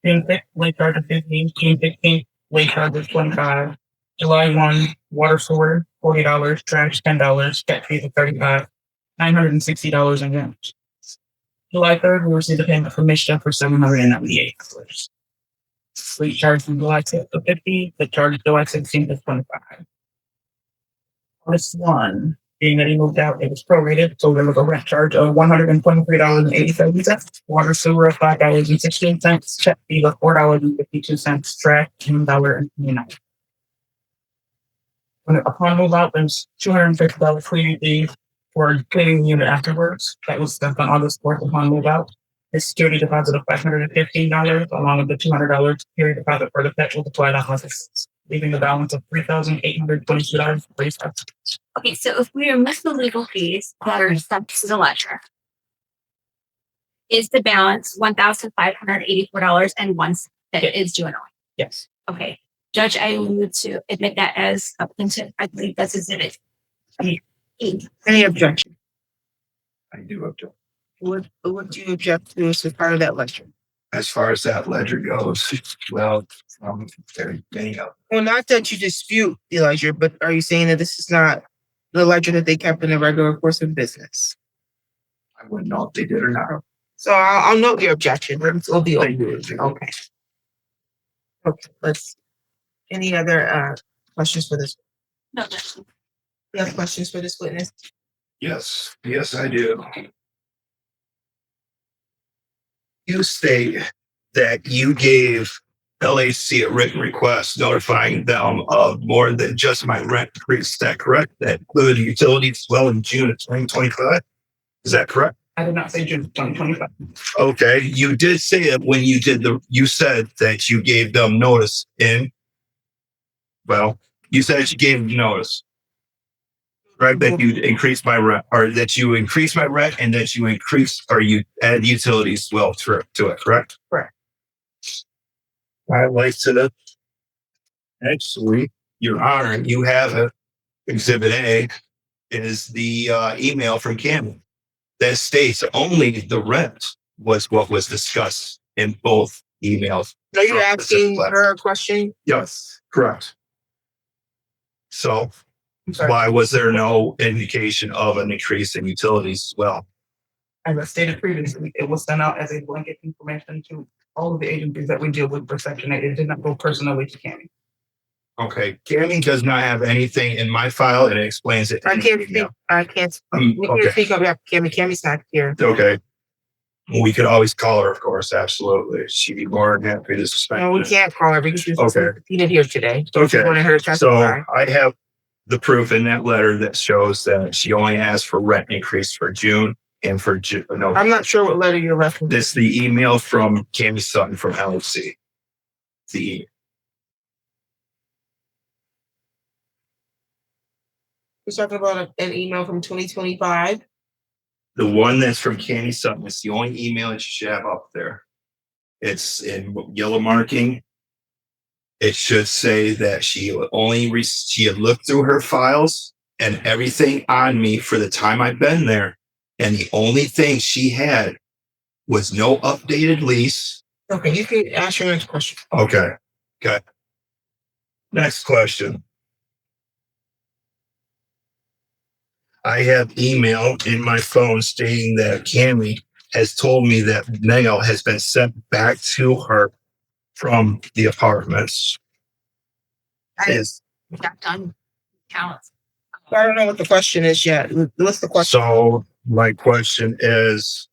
June 5th, late charge of $15, June 15th, late charge of $25. July 1, water sewer, $40, trash, $10, pet fees of $35, $960 in rent. July 3rd, we received a payment from Mishta for $798. Late charge from July 6th of $50, the charge July 16th of $25. August 1, being that he moved out, it was prorated, so there was a rent charge of $123.87, water sewer of $5.16, check fee of $4.52, trash $1.29. Upon move out, there's $250 cleaning fee for cleaning the unit afterwards. That was spent on August 4th upon move out. A security deposit of $515, along with the $200 security deposit for the pet was applied on August, leaving the balance of $3,822. Okay, so if we remove the legal fees that are sent to the ledger, is the balance $1,584.01 that is due and owing? Yes. Okay, Judge, I will move to admit that as a plaintiff. I believe that's exhibit E. Any objection? I do object. What do you object to as part of that ledger? As far as that ledger goes, well, there many of. Well, not that you dispute the ledger, but are you saying that this is not the ledger that they kept in the regular course of business? I wouldn't know if they did or not. So I'll note your objection. It'll be Thank over. you. Okay. Okay, let's, any other questions for this? No, You have questions for this witness? Yes, I do. You state that you gave LAC a written request notifying them of more than just my rent increase. Is that correct? That included utilities as well in June of 2025? Is that correct? I did not say June 2025. Okay, you did say it when you did you said that you gave them notice you said you gave them notice. Right, that you increased my rent, or that you increased my rent, and that you increased, or you add utilities as well to it, correct? Correct. I'd like to, actually, Your Honor, you have Exhibit A is the email from Cameron that states only the rent was what was discussed in both emails. Are you asking her a question? Yes, correct. So why was there no indication of an increase in utilities as well? As I stated previously, it was sent out as a blanket information to all of the agencies that we deal with for Section 8. It did not go personally to Cammy. Okay, Cammy does not have anything in my file, and it explains it. I can't speak. I can't. We can't Okay. speak on behalf of Cammy. Cammy's not here. Okay. We could always call her, of course. Absolutely, she'd be more than happy to suspend. No, we can't call her because she's Okay. subpoenaed here today. Okay. We wanted her to So testify. I have the proof in that letter that shows that she only asked for rent increase for June and for June. No, I'm not sure what letter you're referencing. this is the email from Cammy Sutton from LFC. We're talking about an email from 2025. The one that's from Cammy Sutton is the only email that you should have up there. It's in yellow marking. It should say that she had looked through her files and everything on me for the time I've been there. And the only thing she had was no updated lease. Okay, you can ask your next question. Okay. Next question. I have email in my phone stating that Cammy has told me that mail has been sent back to her from the apartments. Is Got done. Counts. I don't know what the question is yet. What's the question? so my question is,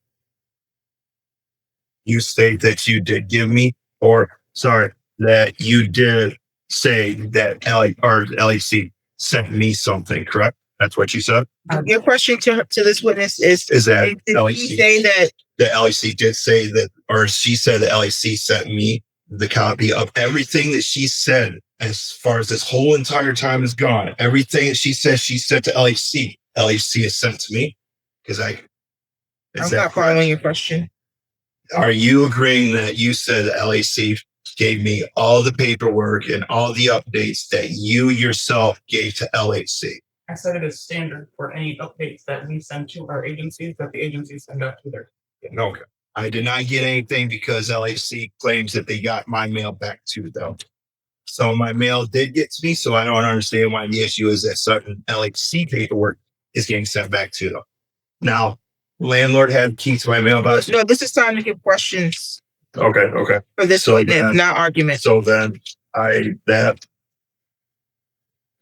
you state that you did give me, that you did say that LAC sent me something, correct? That's what you said? Your question to this witness is that did LAC? he say that The LAC did say that, or she said the LAC sent me the copy of everything that she said as far as this whole entire time is gone. Everything that she sent to LAC. LAC is sent to me because I'm not following your question? Are you agreeing that you said the LAC gave me all the paperwork and all the updates that you yourself gave to LAC? I said it is standard for any updates that we send to our agencies that the agencies send out to their. Okay. I did not get anything because LAC claims that they got my mail back to them. So my mail did get to me. So I don't understand why the issue is that certain LAC paperwork is getting sent back to them. Now, landlord had keys to my mailbox. No, this is time to give questions Okay. for this So witness, then- not arguments. So then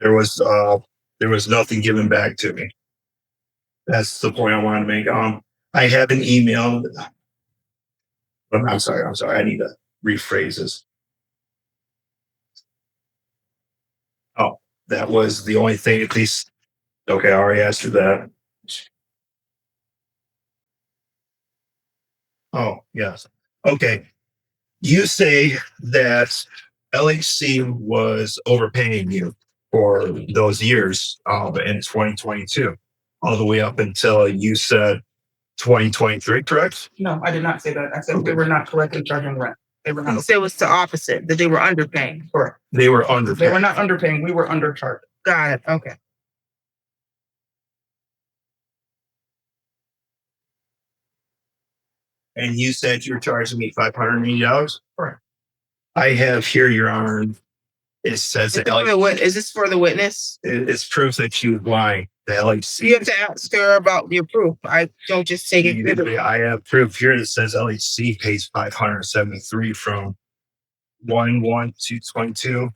there was nothing given back to me. That's the point I wanted to make. I have an email. I'm sorry. I need to rephrase this. Oh, that was the only thing at least. Okay, I already asked you that. Oh, yes. Okay. You say that LAC was overpaying you for those years in 2022, all the way up until you said 2023, correct? No, I did not say that. I said they were not correctly charging rent. They were You not. said it was the opposite, that they were underpaying. Correct. They were They were underpaying. not underpaying. We were undercharged. Got it. Okay. And you said you were charging me $580? Correct. I have here, Your Honor, it says that Is this for the witness? it's proof that she was lying. The LAC. You have to ask her about your proof. I don't just take it. I have proof here that says LAC pays $573 from 1/1/2022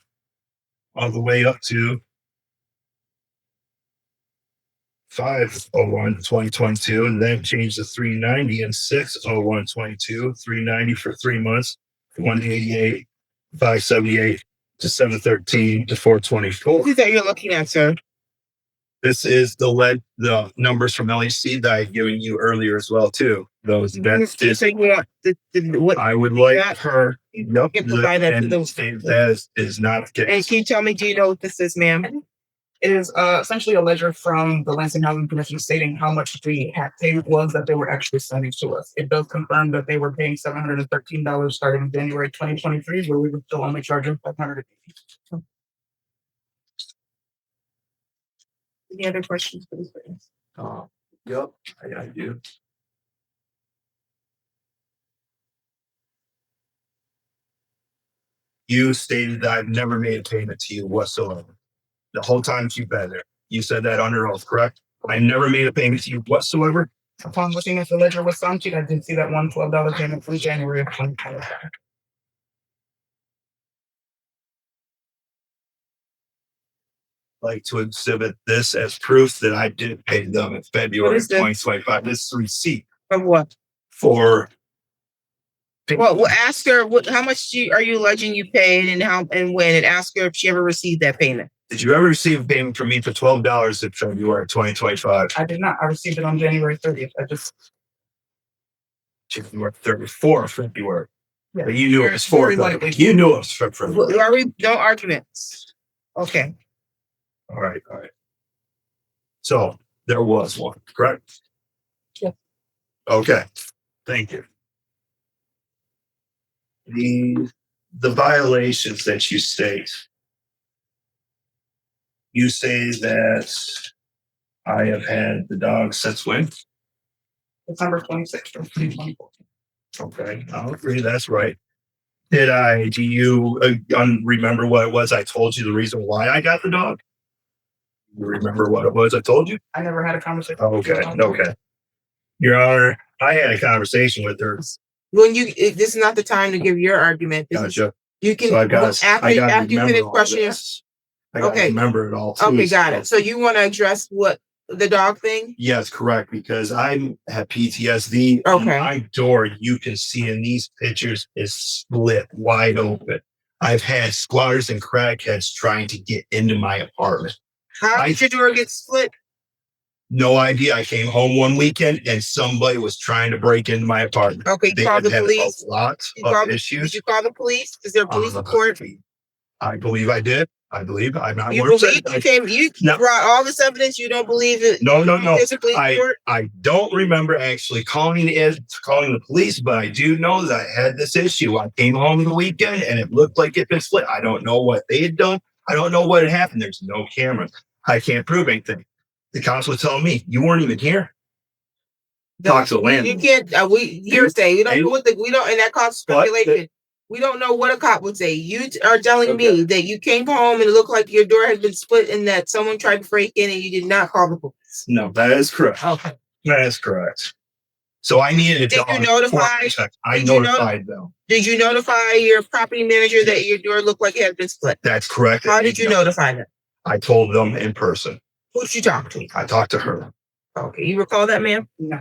all the way up to 5/01/2022, and then changed to $390 and 6/01/22, $390 for 3 months, $188, $578 to $713 to $424. What is that you're looking at, sir? This is the numbers from LAC that I've given you earlier as well too. Those So you want what? I would like that- her. Yep, can provide that to and those- that is not the And case. can you tell me, do you know what this is, ma'am? It is essentially a ledger from the Lansing Housing Commission stating how much the hat payment was that they were actually sending to us. It does confirm that they were paying $713 starting in January 2023, where we were still only charging $580. Any other questions for this witness? Yep, I do. You stated that I've never made a payment to you whatsoever. The whole time you've been there. You said that under oath, correct? I never made a payment to you whatsoever. Upon looking at the ledger with Sanchi, I did see that $112 payment from January of 2025. Like to exhibit this as proof that I did pay them in February is of this? 2025. This is a receipt Of what? for Well, ask her how much are you alleging you paid and how and when, and ask her if she ever received that payment. Did you ever receive a payment from me for $12 in February 2025? I did not. I received it on January 30th. January 34th of February. Yeah. But you knew it was Very for likely. You knew it was for February. Are we no arguments? Okay. All right. So there was one, correct? Yeah. Okay. Thank you. The violations that you state. You say that I have had the dog since when? December 26th of 2024. Okay, I'll agree. That's right. Do you remember what it was I told you the reason why I got the dog? You remember what it was I told you? I never had a conversation. Okay. Your Honor, I had a conversation with her. This is not the time to give your argument. Gotcha. You can So I got after you finish questioning. I got to Okay. remember it all. Too, Okay, got it. So you want to address what the dog thing? Yes, correct. Because I have PTSD. Okay. My door, you can see in these pictures, is split wide open. I've had squatters and crackheads trying to get into my apartment. How did your door get split? No idea. I came home one weekend and somebody was trying to break into my apartment. Okay, you They called the had police. a lot You of called- issues. Did you call the police? Is there a police report? I believe I did. I believe I'm not. You worth believe it. you No. brought all this evidence. You don't believe it. No. There's a police report? I don't remember actually calling the police, but I do know that I had this issue. I came home the weekend and it looked like it had been split. I don't know what they had done. I don't know what had happened. There's no cameras. I can't prove anything. The cops were telling me you weren't even here. Talk to the landlord. You can't. We hearsay. We don't know what we don't, and that causes speculation. We don't know what a cop would say. You are telling me that you came home and it looked like your door had been split and that someone tried to break in and you did not call the police. No, that is correct. Okay. That is correct. So I needed Did you notify? I notified them. Did you notify your property manager that your door looked like it had been split? That's correct. How did you notify them? I told them in person. Who did you talk to? I talked to her. Okay, you recall that, ma'am? No.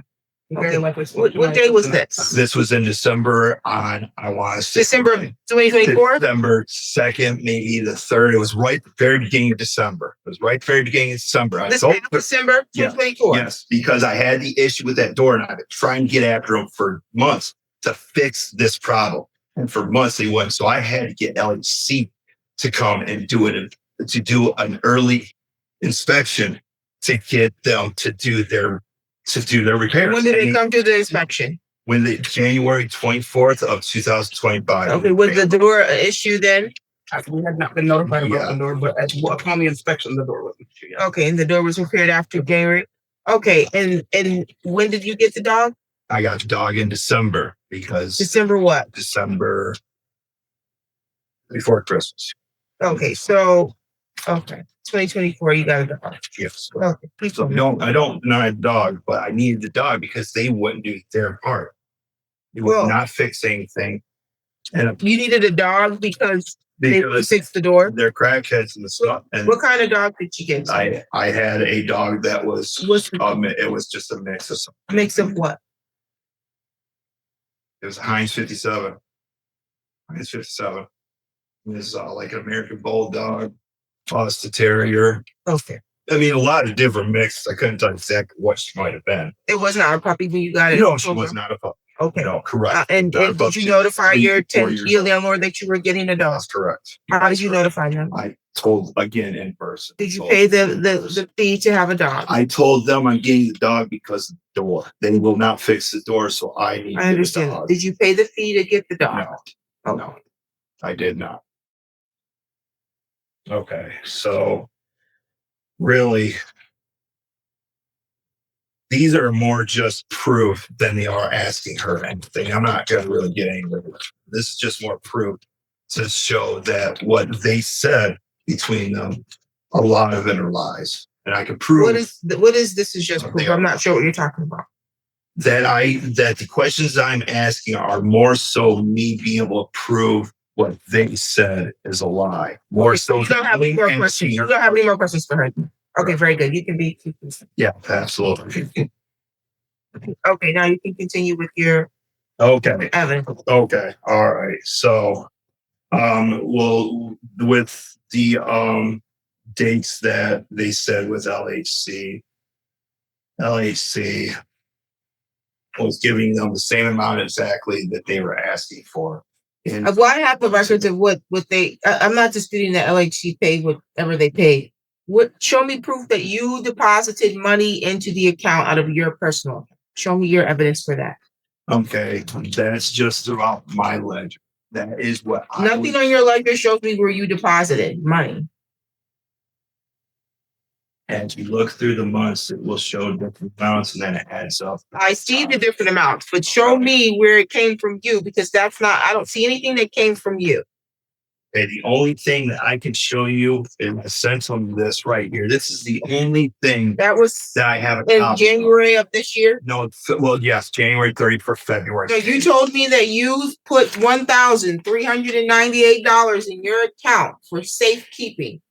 Okay. What day was this? This was in December on, I want to say December 2024? December 2nd, maybe the 3rd. It was right at the very beginning of December. It was right at the very beginning of December. I This told December 2024? Yes, because I had the issue with that door and I've been trying to get after them for months to fix this problem. And for months they wouldn't. So I had to get LHC to come and do an early inspection to get them to do their repairs. When did they come to the inspection? When the January 24th of 2025. Okay, was the door an issue then? We had not been notified about the door, but upon the inspection, the door was issued. Yeah. Okay, and the door was repaired after January. Okay, and when did you get the dog? I got the dog in December because December what? December before Christmas. Okay, so 2024, you got a dog. Yes. Okay, please So tell me. no, I don't deny the dog, but I needed the dog because they wouldn't do their part. They would not fix anything. And You needed a dog because they because fixed the door. they're crackheads and stuff. And What kind of dog did you get? I had a dog that was it was just a mix of something. Mix of what? It was a Heinz 57. Heinz 57. It was like an American Bulldog, Foster Terrier. Okay. I mean, a lot of different mixes. I couldn't tell exactly what she might have been. It was not a puppy when you got it. No, she was not a puppy. Okay. No, correct. And Not a did puppy. you notify your 4 years old. landlord that you were getting a dog? That's correct. How did you notify them? I told again in person. Did you pay the fee to have a dog? I told them I'm getting the dog because of the door. They will not fix the door, so I need I understand. the dog. Did you pay the fee to get the dog? No, no, I did not. Okay, so really, these are more just proof than they are asking her anything. I'm not going to really get anywhere with it. This is just more proof to show that what they said between them, a lot of it are lies. And I can prove What is this is just proof. I'm not sure what you're talking about. that the questions I'm asking are more so me being able to prove what they said is a lie. More so. You don't have any more and questions. You seeing- don't have any more questions for her. Okay, very good. You can be. Yeah, absolutely. Okay, now you can continue with your Okay. evidence. Okay. All right. So, well, with the dates that they said with LHC was giving them the same amount exactly that they were asking for. And Well, I have the records of what they. I'm not disputing that LHC paid whatever they paid. Show me proof that you deposited money into the account out of your personal account. Show me your evidence for that. okay, that's just throughout my ledger. That is what Nothing on your ledger shows me where you deposited money. as you look through the months, it will show different amounts and then it adds up. I see the different amounts, but show me where it came from you because that's not. I don't see anything that came from you. Okay, the only thing that I can show you in a sense on this right here, this is the only thing That was that I have a in copy of. January of this year. No, well, yes, January 30th for February. So you told me that you put $1,398 in your account for safekeeping.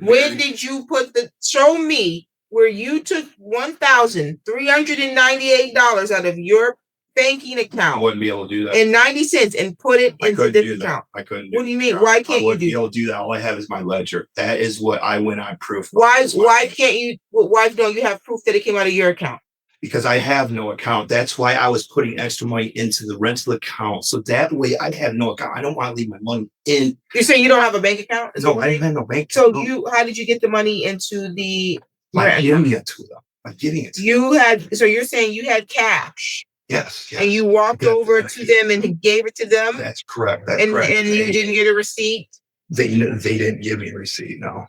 When did you put show me where you took $1,398 out of your banking I account wouldn't be able to do that. and 90 cents and put it I into couldn't this do that. account? I couldn't do What do you mean? that. Why I can't you wouldn't do be that? able to do that. All I have is my ledger. That is what I went on proof. Why can't you? Why don't you have proof that it came out of your account? Because I have no account. That's why I was putting extra money into the rental account. So that way I have no account. I don't want to leave my money in. You're saying you don't have a bank account? Is No, what I you're didn't have no bank. So account. how did you get the money into the By rent giving account? it to them. By giving it to them. You had, so you're saying you had cash Yes. and you walked Yes, over yes. to them and gave it to them That's correct. That's and correct. you didn't get a receipt? They didn't give me a receipt. No,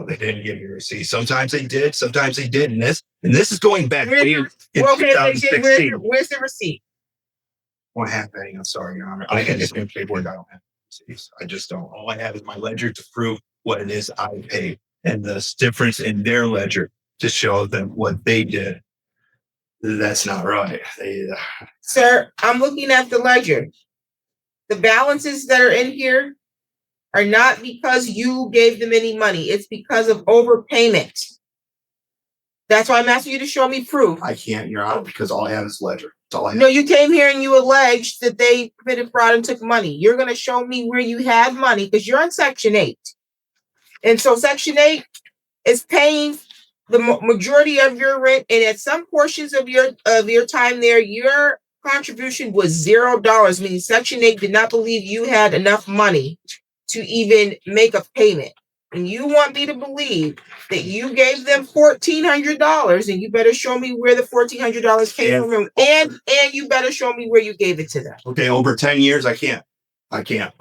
they didn't give me a receipt. Sometimes they did. Sometimes they didn't. This is going back way in Well, okay, if they did, 2016. where's the receipt? What happened? I'm sorry, Your Honor. I can just get paperwork. I don't have receipts. I just don't. All I have is my ledger to prove what it is I paid, and the difference in their ledger to show them what they did. That's not right. Sir, I'm looking at the ledger. The balances that are in here are not because you gave them any money. It's because of overpayment. That's why I'm asking you to show me proof. I can't, Your Honor, because all I have is ledger. That's all I have. No, you came here and you alleged that they committed fraud and took money. You're going to show me where you had money because you're on Section 8. And so Section 8 is paying the majority of your rent. And at some portions of your time there, your contribution was $0, meaning Section 8 did not believe you had enough money to even make a payment. And you want me to believe that you gave them $1,400, and you better show me where the $1,400 came from, and you better show me where you gave it to them. Okay, over 10 years, I can't.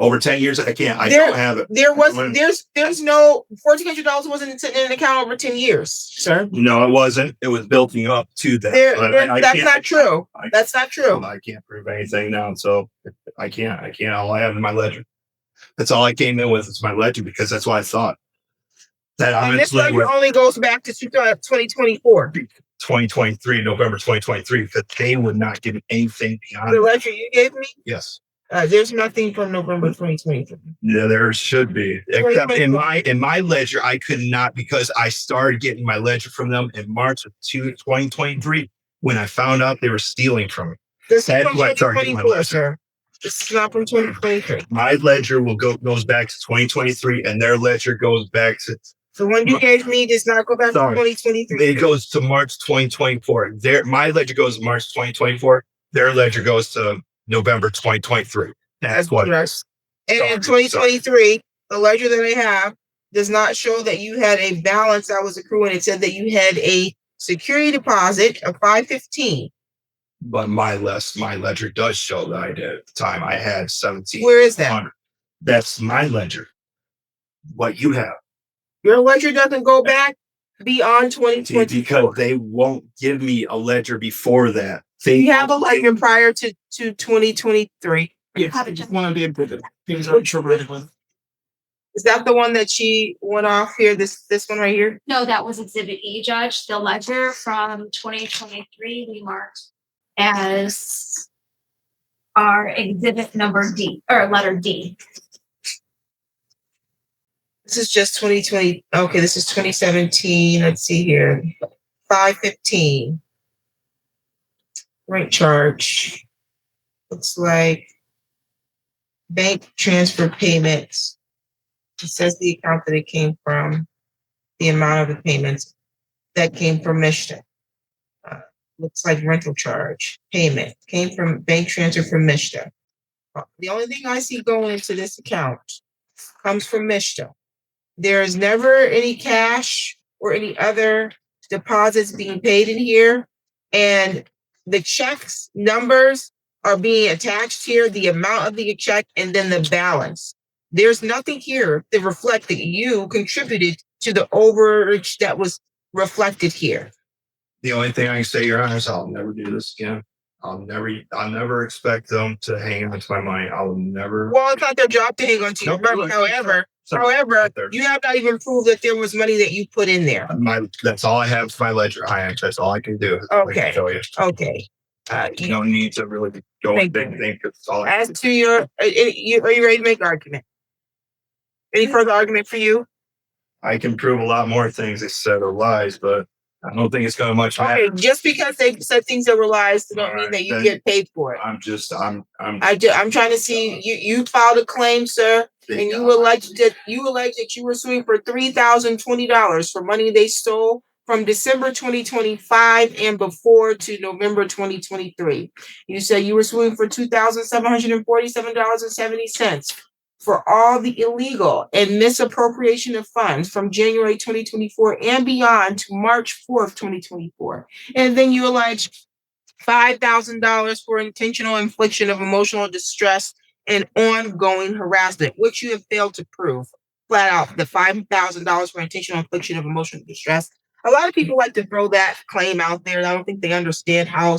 Over 10 years, I can't. I don't have it. There's no $1,400 wasn't in an account over 10 years, sir. No, it wasn't. It was building up to that. That's not true. That's not true. I can't prove anything now, so I can't. All I have is my ledger. That's all I came in with. It's my ledger because that's what I thought. And this ledger only goes back to 2024. 2023, November 2023, because they would not give me anything beyond the ledger you gave me. Yes. There's nothing from November 2023. Yeah, there should be. Except in my ledger, I could not, because I started getting my ledger from them in March of 2023 when I found out they were stealing from me. This is from 2024, sir. This is not from 2023. My ledger goes back to 2023, and their ledger goes back to. So when you gave me does not go back to 2023. It goes to March 2024. My ledger goes to March 2024. Their ledger goes to November 2023. That's what. Yes. And in 2023, the ledger that I have does not show that you had a balance that was accruing. It said that you had a security deposit of $515. But my ledger does show that I did at the time. I had 17. Where is that? That's my ledger. What you have. Your ledger doesn't go back beyond 2020 because they won't give me a ledger before that. You have a ledger prior to 2023. Yes, I just want to be able to things are introverted with. Is that the one that she went off here? This one right here? No, that was Exhibit E, Judge. The ledger from 2023 we marked as our exhibit number D, or letter D. This is just 2020. Okay, this is 2017. Let's see here. 515. Rent charge. Looks like bank transfer payments. It says the account that it came from, the amount of the payments that came from Michigan. Looks like rental charge payment came from bank transfer from Michigan. The only thing I see going into this account comes from Michigan. There is never any cash or any other deposits being paid in here. And the checks numbers are being attached here, the amount of the check, and then the balance. There's nothing here to reflect that you contributed to the overage that was reflected here. The only thing I can say, Your Honor, is I'll never do this again. I'll never expect them to hang on to my money. I'll never. Well, it's not their job to hang on to your money. However, you have not even proved that there was money that you put in there. That's all I have for my ledger. That's all I can do. Okay. Okay. You don't need to really go and think it's all. As to your, are you ready to make an argument? Any further argument for you? I can prove a lot more things they said are lies, but I don't think it's gonna much matter. Okay, just because they said things that were lies, don't mean Alright, that you then- get paid for it. I'm I'm trying to see, you filed a claim, sir, and you alleged that you were suing for $3,020 for money they stole from December 2025 and before to November 2023. You said you were suing for $2,747.70 for all the illegal and misappropriation of funds from January 2024 and beyond to March 4th, 2024. And then you allege $5,000 for intentional infliction of emotional distress and ongoing harassment, which you have failed to prove. Flat out, the $5,000 for intentional infliction of emotional distress. A lot of people like to throw that claim out there. I don't think they understand how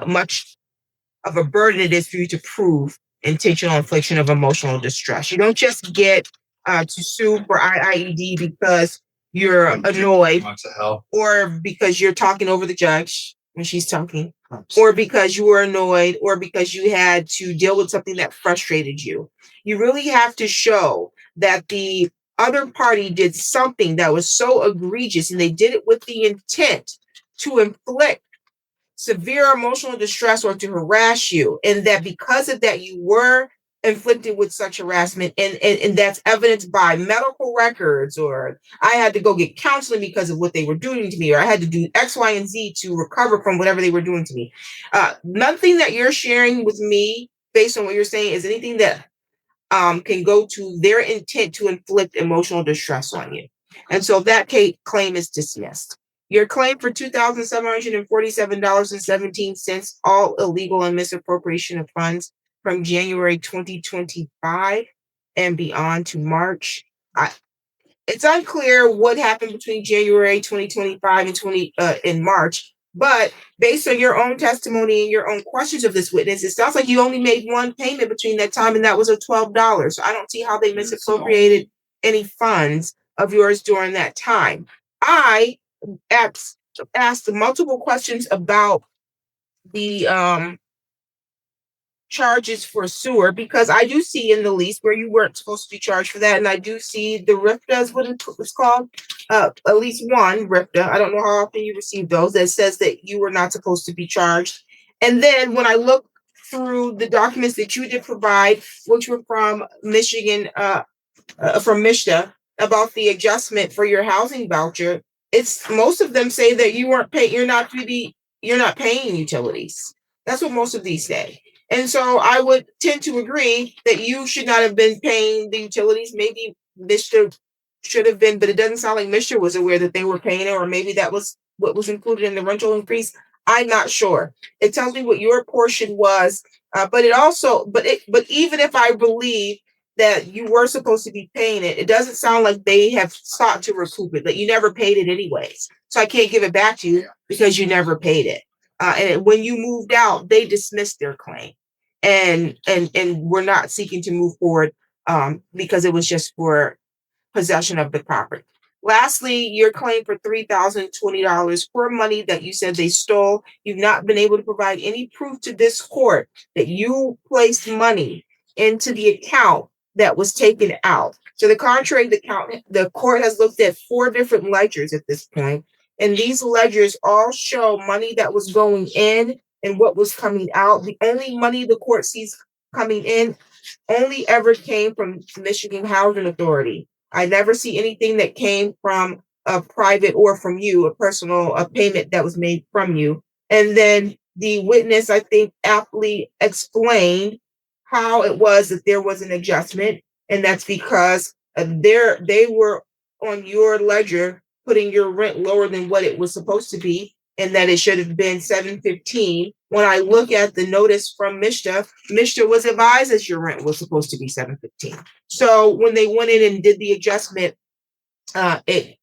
much of a burden it is for you to prove intentional infliction of emotional distress. You don't just get to sue for IIED because you're annoyed or because you're talking over the judge when she's talking, or because you were annoyed, or because you had to deal with something that frustrated you. You really have to show that the other party did something that was so egregious and they did it with the intent to inflict severe emotional distress or to harass you, and that because of that you were inflicted with such harassment, and that's evidenced by medical records, or I had to go get counseling because of what they were doing to me, or I had to do X, Y, and Z to recover from whatever they were doing to me. Nothing that you're sharing with me based on what you're saying is anything that can go to their intent to inflict emotional distress on you. And so that claim is dismissed. Your claim for $2,747.17, all illegal and misappropriation of funds from January 2025 and beyond to March. It's unclear what happened between January 2025 and March, but based on your own testimony and your own questions of this witness, it sounds like you only made one payment between that time, and that was of $12. So I don't see how they misappropriated any funds of yours during that time. I asked multiple questions about the charges for sewer, because I do see in the lease where you weren't supposed to be charged for that, and I do see the RIFTA is what it's called, at least one RIFTA. I don't know how often you receive those that says that you were not supposed to be charged. And then when I look through the documents that you did provide, which were from Michigan, from MISHDA, about the adjustment for your housing voucher, it's most of them say that you weren't paying, you're not paying utilities. That's what most of these say. And so I would tend to agree that you should not have been paying the utilities. Maybe MISHDA should have been, but it doesn't sound like MISHDA was aware that they were paying it, or maybe that was what was included in the rental increase. I'm not sure. It tells me what your portion was, but even if I believe that you were supposed to be paying it, it doesn't sound like they have sought to recoup it, that you never paid it anyways. So I can't give it back to you because you never paid it. And when you moved out, they dismissed their claim, and we're not seeking to move forward because it was just for possession of the property. Lastly, your claim for $3,020 for money that you said they stole. You've not been able to provide any proof to this court that you placed money into the account that was taken out. To the contrary, the court has looked at 4 different ledgers at this point, and these ledgers all show money that was going in and what was coming out. The only money the court sees coming in only ever came from Michigan Housing Authority. I never see anything that came from a private or from you, a payment that was made from you. And then the witness, I think, aptly explained how it was that there was an adjustment, and that's because they were on your ledger putting your rent lower than what it was supposed to be, and that it should have been $715. When I look at the notice from MISHDA was advised that your rent was supposed to be $715. So when they went in and did the adjustment, it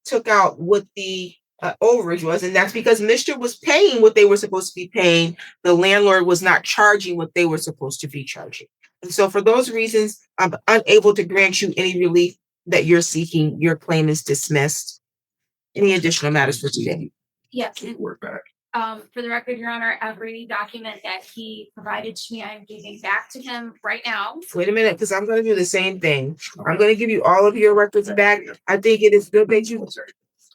took out what the overage was, and that's because MISHDA was paying what they were supposed to be paying. The landlord was not charging what they were supposed to be charging. And so for those reasons, I'm unable to grant you any relief that you're seeking. Your claim is dismissed. Any additional matters for today? Yes. We're back. For the record, Your Honor, every document that he provided to me, I'm giving back to him right now. Wait a minute, because I'm going to do the same thing. I'm going to give you all of your records back. I think it is good that you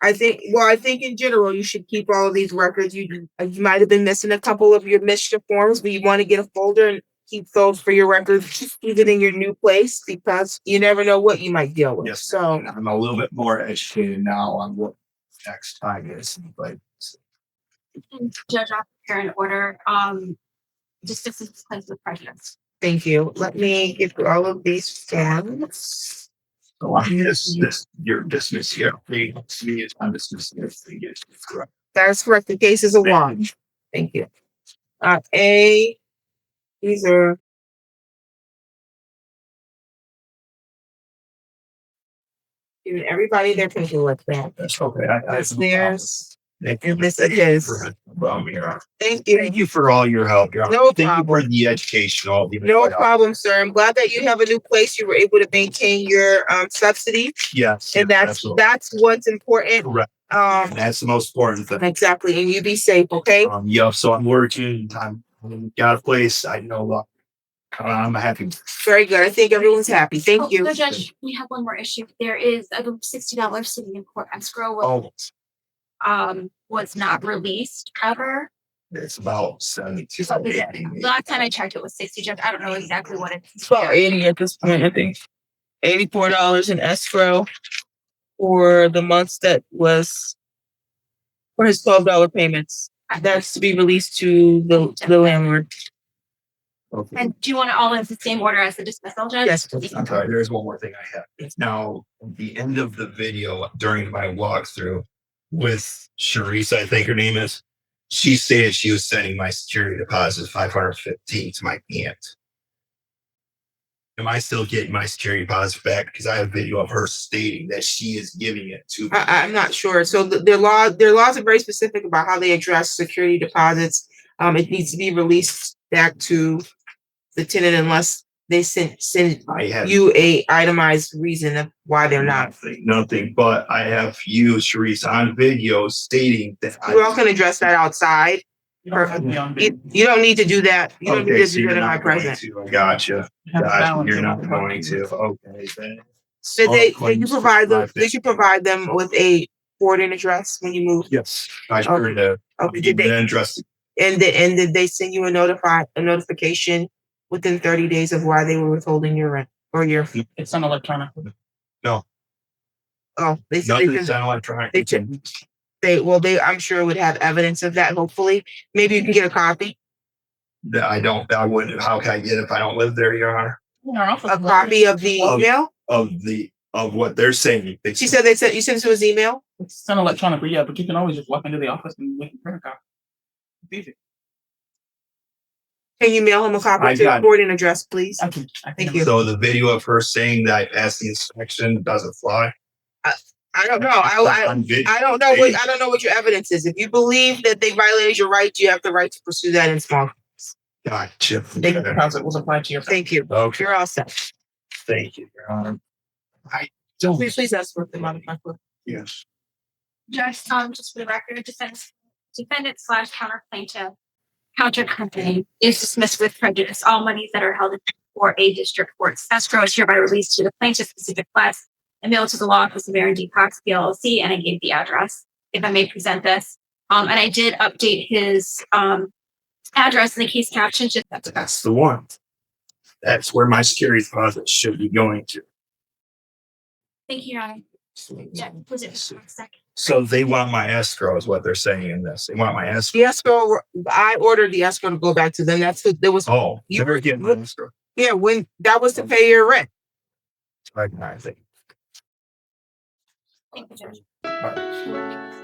I think in general, you should keep all of these records. You might have been missing a couple of your mischief forms, but you want to get a folder and keep those for your records, even in your new place, because you never know what you might deal with. Yes. So I'm a little bit more educated now on what next time is, but And Judge, I'll prepare an order, just to dispense with prejudice. thank you. Let me get through all of these forms. so I'm you're dismissed here. Me, I'm dismissed here. Yes, correct. That is correct. The case is a wash. Thank you. These are giving everybody their paperwork back. That's okay. That's theirs. Thank you. And this is his. Thank you. Thank you for all your help. No Thank you for problem. the education. All the No problem, sir. I'm glad that you have a new place. You were able to maintain your subsidy, Yes. and absolutely. that's what's important. Correct. Um, That's the most important thing. exactly. And you be safe, okay? Yeah. So I'm working. I'm got a place. I know. I'm happy. Very good. I think everyone's happy. Thank you. So Judge, we have one more issue. There is a $60 sitting in court escrow. Oh, Was not released ever. it's about 72. So the last time I checked, it was 60. Judge, I don't know exactly what it is. It's about 80 at this point, I think. $84 in escrow for the months that was for his $12 payments. That's to be released to the landlord. Okay. And do you want it all in the same order as the dismissal, Judge? Yes. I'm sorry, there's one more thing I have. It's now the end of the video during my walkthrough with Sharice, I think her name is. She said she was sending my security deposit 515 to my aunt. Am I still getting my security deposit back? Because I have video of her stating that she is giving it to me. I'm not sure. So their laws are very specific about how they address security deposits. It needs to be released back to the tenant unless they send I have you a itemized reason of why they're not. nothing, but I have you, Sharice, on video stating that We all can address that outside. You don't need to do that. You don't need to do that in my presence. Gotcha. You're not going to. Okay. Then. Did you provide them with a forwarding address when you moved? Yes. I sure did. Okay. Did they address? And did they send you a notification within 30 days of why they were withholding your rent or your fee? It's an electronic. Oh, Nothing's electronic. I'm sure would have evidence of that. Hopefully, maybe you can get a copy. I wouldn't. How can I get it if I don't live there, Your Honor? A copy of the email of what they're saying. She said you sent it to his email. It's an electronic, but yeah, but you can always just walk into the office and make a print a copy. It's easy. Can you mail him a copy to the forwarding address, please? I can Thank you. So the video of her saying that I passed the inspection doesn't fly. I don't know. I don't know what your evidence is. If you believe that they violated your rights, you have the right to pursue that in small. Gotcha. The deposit was applied to your. Thank you. Okay. You're all set. Thank you, Your Honor. I don't. Please escort them out of my court. Yes. Judge, just for the record, defendant / counter plaintiff, counter company is dismissed with prejudice. All monies that are held for a district court's escrow is hereby released to the plaintiff's specific class and mailed to the law office of Aaron D. Cox, PLLC, and I gave the address, if I may present this. And I did update his address in the case caption. That's the one. That's where my security deposit should be going to. Thank you, Your Honor. Yeah, was it for a second? So they want my escrow is what they're saying in this. They want my escrow. The escrow, I ordered the escrow to go back to them. There was You were getting my escrow. Yeah, when that was to pay your rent. I think. Thank you, Judge. All right.